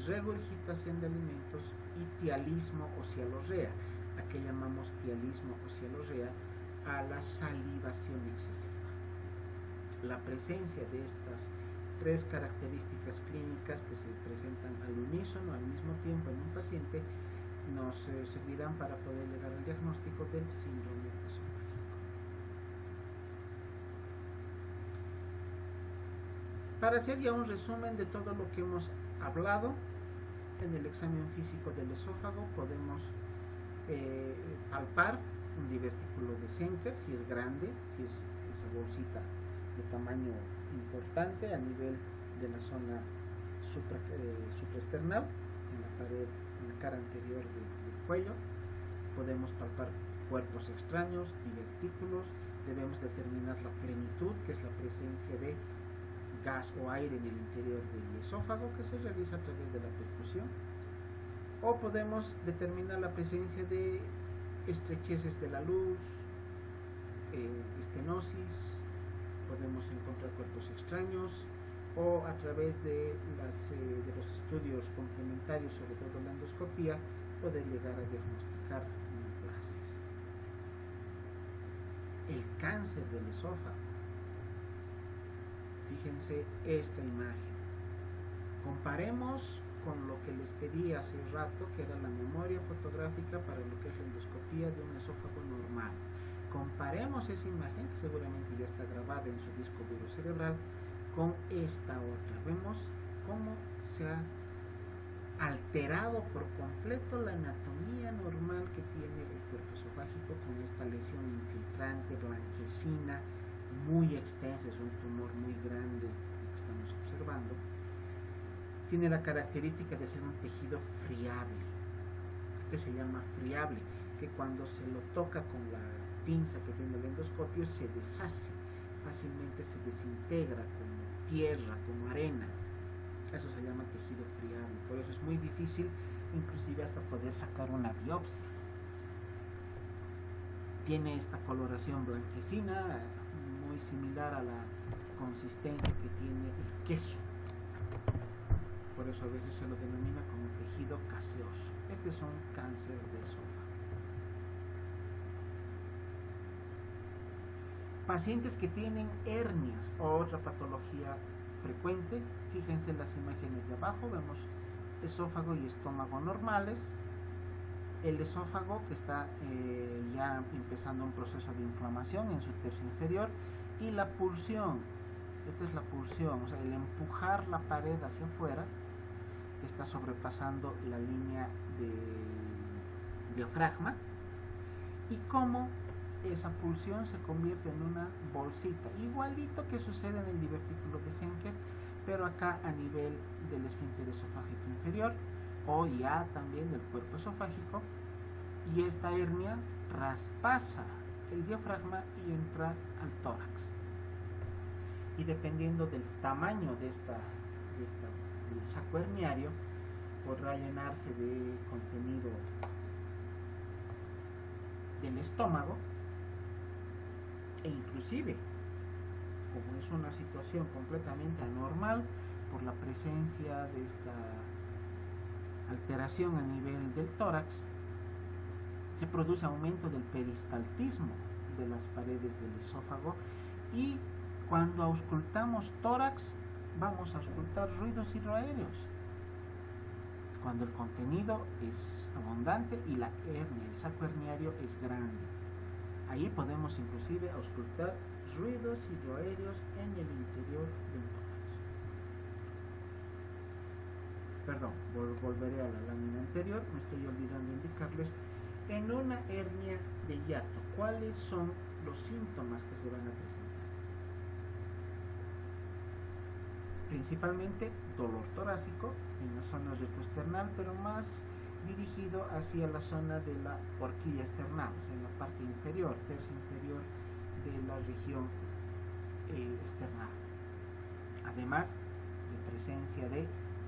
regurgitación de alimentos y tialismo o cialorrea. ¿A qué llamamos tialismo o cialorrea? A la salivación excesiva. La presencia de estas tres características clínicas que se presentan al unísono, al mismo tiempo en un paciente, nos servirán para poder llegar al diagnóstico del síndrome esofágico. Para hacer ya un resumen de todo lo que hemos hablado, en el examen físico del esófago podemos palpar un divertículo de Zenker, si es grande, si es esa bolsita de tamaño importante a nivel de la zona supraesternal, en la pared, en la cara anterior del cuello. Podemos palpar cuerpos extraños, divertículos. Debemos determinar la plenitud, que es la presencia de gas o aire en el interior del esófago, que se realiza a través de la percusión. O podemos determinar la presencia de estrecheces de la luz, estenosis, podemos encontrar cuerpos extraños o a través de los estudios complementarios, sobre todo la endoscopía, poder llegar a diagnosticar neoplasias. El cáncer del esófago. Fíjense esta imagen. Comparemos con lo que les pedí hace rato, que era la memoria fotográfica para lo que es la endoscopía de un esófago normal. Comparemos esa imagen, que seguramente ya está grabada en su disco duro cerebral, con esta otra. Vemos cómo se ha alterado por completo la anatomía normal que tiene el cuerpo esofágico con esta lesión infiltrante, blanquecina, muy extensa, es un tumor muy grande que estamos observando. Tiene la característica de ser un tejido friable, que se llama friable, que cuando se lo toca con la pinza que tiene el endoscopio se deshace, fácilmente se desintegra como tierra, como arena. Eso se llama tejido friable, por eso es muy difícil inclusive hasta poder sacar una biopsia. Tiene esta coloración blanquecina, muy similar a la consistencia que tiene el queso. Por eso a veces se lo denomina como tejido caseoso. Este es un cáncer de esófago. Pacientes que tienen hernias o otra patología frecuente, fíjense en las imágenes de abajo, vemos esófago y estómago normales, el esófago que está ya empezando un proceso de inflamación en su tercio inferior, y la pulsión, esta es la pulsión, o sea, el empujar la pared hacia afuera, que está sobrepasando la línea de diafragma, y cómo esa pulsión se convierte en una bolsita, igualito que sucede en el divertículo de Schenker, pero acá a nivel del esfínter esofágico inferior, o ya también del cuerpo esofágico, y esta hernia traspasa el diafragma y entra al tórax. Y dependiendo del tamaño del saco herniario, podrá llenarse de contenido del estómago, e inclusive, como es una situación completamente anormal por la presencia de esta alteración a nivel del tórax, se produce aumento del peristaltismo de las paredes del esófago, y cuando auscultamos tórax vamos a auscultar ruidos hidroaéreos cuando el contenido es abundante y la hernia, el saco herniario es grande. Ahí podemos inclusive auscultar ruidos hidroaéreos en el interior del tórax. Perdón, volveré a la lámina anterior, me estoy olvidando indicarles. En una hernia de hiato, ¿cuáles son los síntomas que se van a presentar? Principalmente dolor torácico en la zona retroesternal, pero más dirigido hacia la zona de la horquilla esternal, o sea, en la parte inferior, tercio inferior de la región esternal. Además de presencia de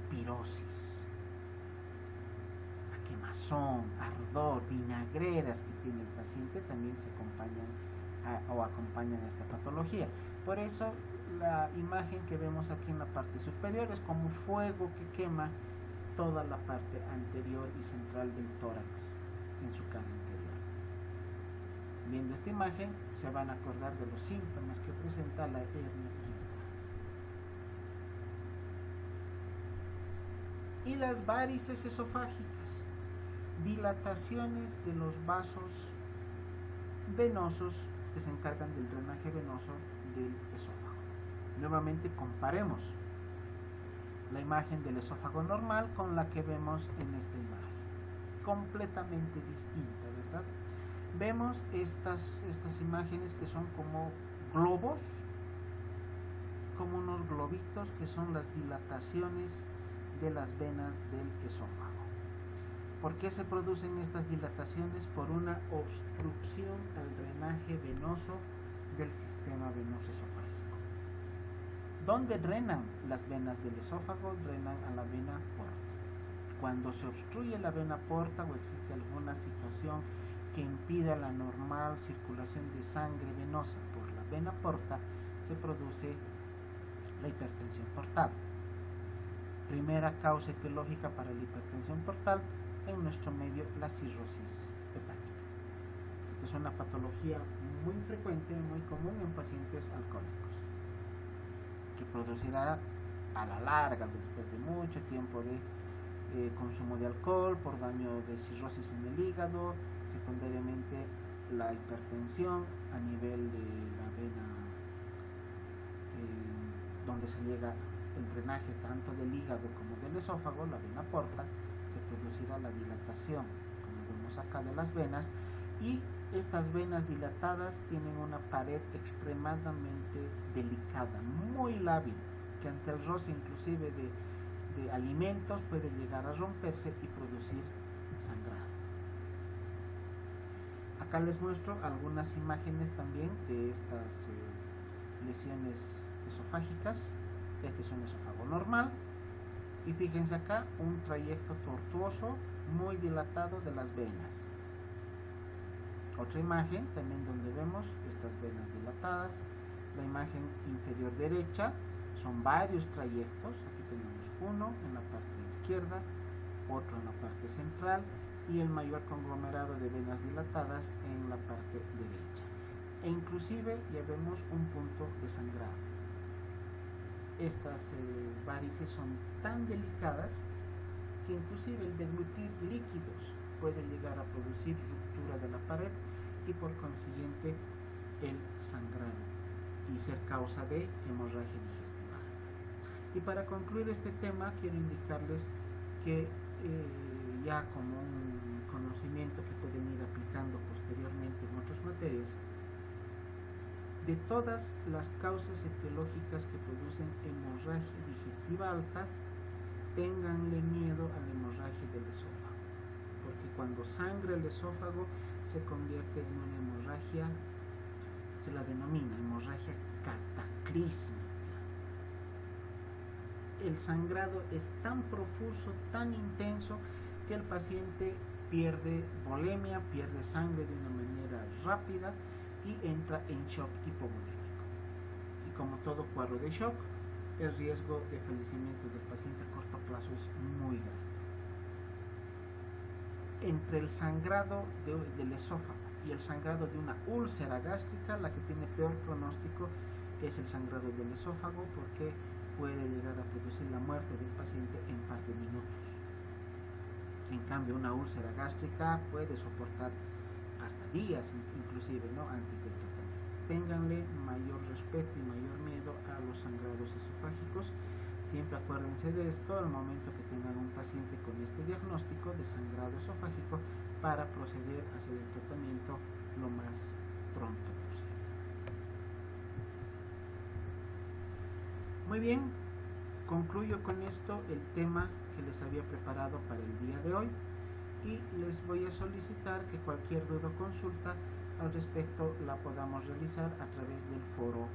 pirosis, quemazón, ardor, vinagreras que tiene el paciente también se acompañan a esta patología. Por eso la imagen que vemos aquí en la parte superior es como fuego que quema toda la parte anterior y central del tórax en su cara interior. Viendo esta imagen se van a acordar de los síntomas que presenta la hernia hiatal. Y las varices esofágicas, dilataciones de los vasos venosos que se encargan del drenaje venoso del esófago. Nuevamente comparemos la imagen del esófago normal con la que vemos en esta imagen, completamente distinta, ¿verdad? Vemos estas imágenes que son como globos, como unos globitos que son las dilataciones de las venas del esófago. ¿Por qué se producen estas dilataciones? Por una obstrucción al drenaje venoso del sistema venoso esofágico. ¿Dónde drenan las venas del esófago? Drenan a la vena porta. Cuando se obstruye la vena porta o existe alguna situación que impida la normal circulación de sangre venosa por la vena porta, se produce la hipertensión portal. Primera causa etiológica para la hipertensión portal en nuestro medio, la cirrosis hepática. Esta es una patología muy frecuente, muy común en pacientes alcohólicos, que producirá a la larga, después de mucho tiempo de consumo de alcohol, por daño de cirrosis en el hígado, secundariamente la hipertensión a nivel de la vena, donde se llega el drenaje tanto del hígado como del esófago, la vena porta, se producirá la dilatación, como vemos acá, de las venas, y estas venas dilatadas tienen una pared extremadamente delicada, muy lábil, que ante el roce inclusive de alimentos puede llegar a romperse y producir sangrado. Acá les muestro algunas imágenes también de estas lesiones esofágicas. Este es un esófago normal y fíjense acá un trayecto tortuoso muy dilatado de las venas. Otra imagen también donde vemos estas venas dilatadas. La imagen inferior derecha son varios trayectos. Aquí tenemos uno en la parte izquierda, otro en la parte central y el mayor conglomerado de venas dilatadas en la parte derecha. E inclusive ya vemos un punto de sangrado. Estas varices son tan delicadas que inclusive el deglutir líquidos puede llegar a producir ruptura de la pared y por consiguiente el sangrado y ser causa de hemorragia digestiva. Y para concluir este tema quiero indicarles que ya como un conocimiento que pueden ir aplicando posteriormente en otras materias, de todas las causas etiológicas que producen hemorragia digestiva alta, ténganle miedo a la hemorragia del esófago, porque cuando sangra el esófago se convierte en una hemorragia, se la denomina hemorragia cataclísmica. El sangrado es tan profuso, tan intenso, que el paciente pierde volemia, pierde sangre de una manera rápida y entra en shock hipovolémico. Y como todo cuadro de shock, el riesgo de fallecimiento del paciente a corto plazo es muy grande. Entre el sangrado del esófago y el sangrado de una úlcera gástrica, la que tiene peor pronóstico es el sangrado del esófago, porque puede llegar a producir la muerte del paciente en par de minutos. En cambio, una úlcera gástrica puede soportar hasta días inclusive, ¿no?, antes del tratamiento. Ténganle mayor respeto y mayor miedo a los sangrados esofágicos. Siempre acuérdense de esto al momento que tengan un paciente con este diagnóstico de sangrado esofágico, para proceder a hacer el tratamiento lo más pronto posible. Muy bien, concluyo con esto el tema que les había preparado para el día de hoy y les voy a solicitar que cualquier duda o consulta al respecto la podamos realizar a través del foro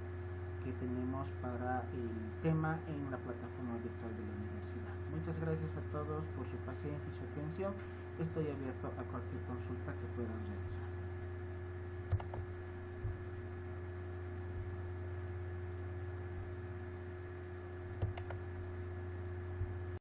que tenemos para el tema en la plataforma virtual de la universidad. Muchas gracias a todos por su paciencia y su atención. Estoy abierto a cualquier consulta que puedan realizar.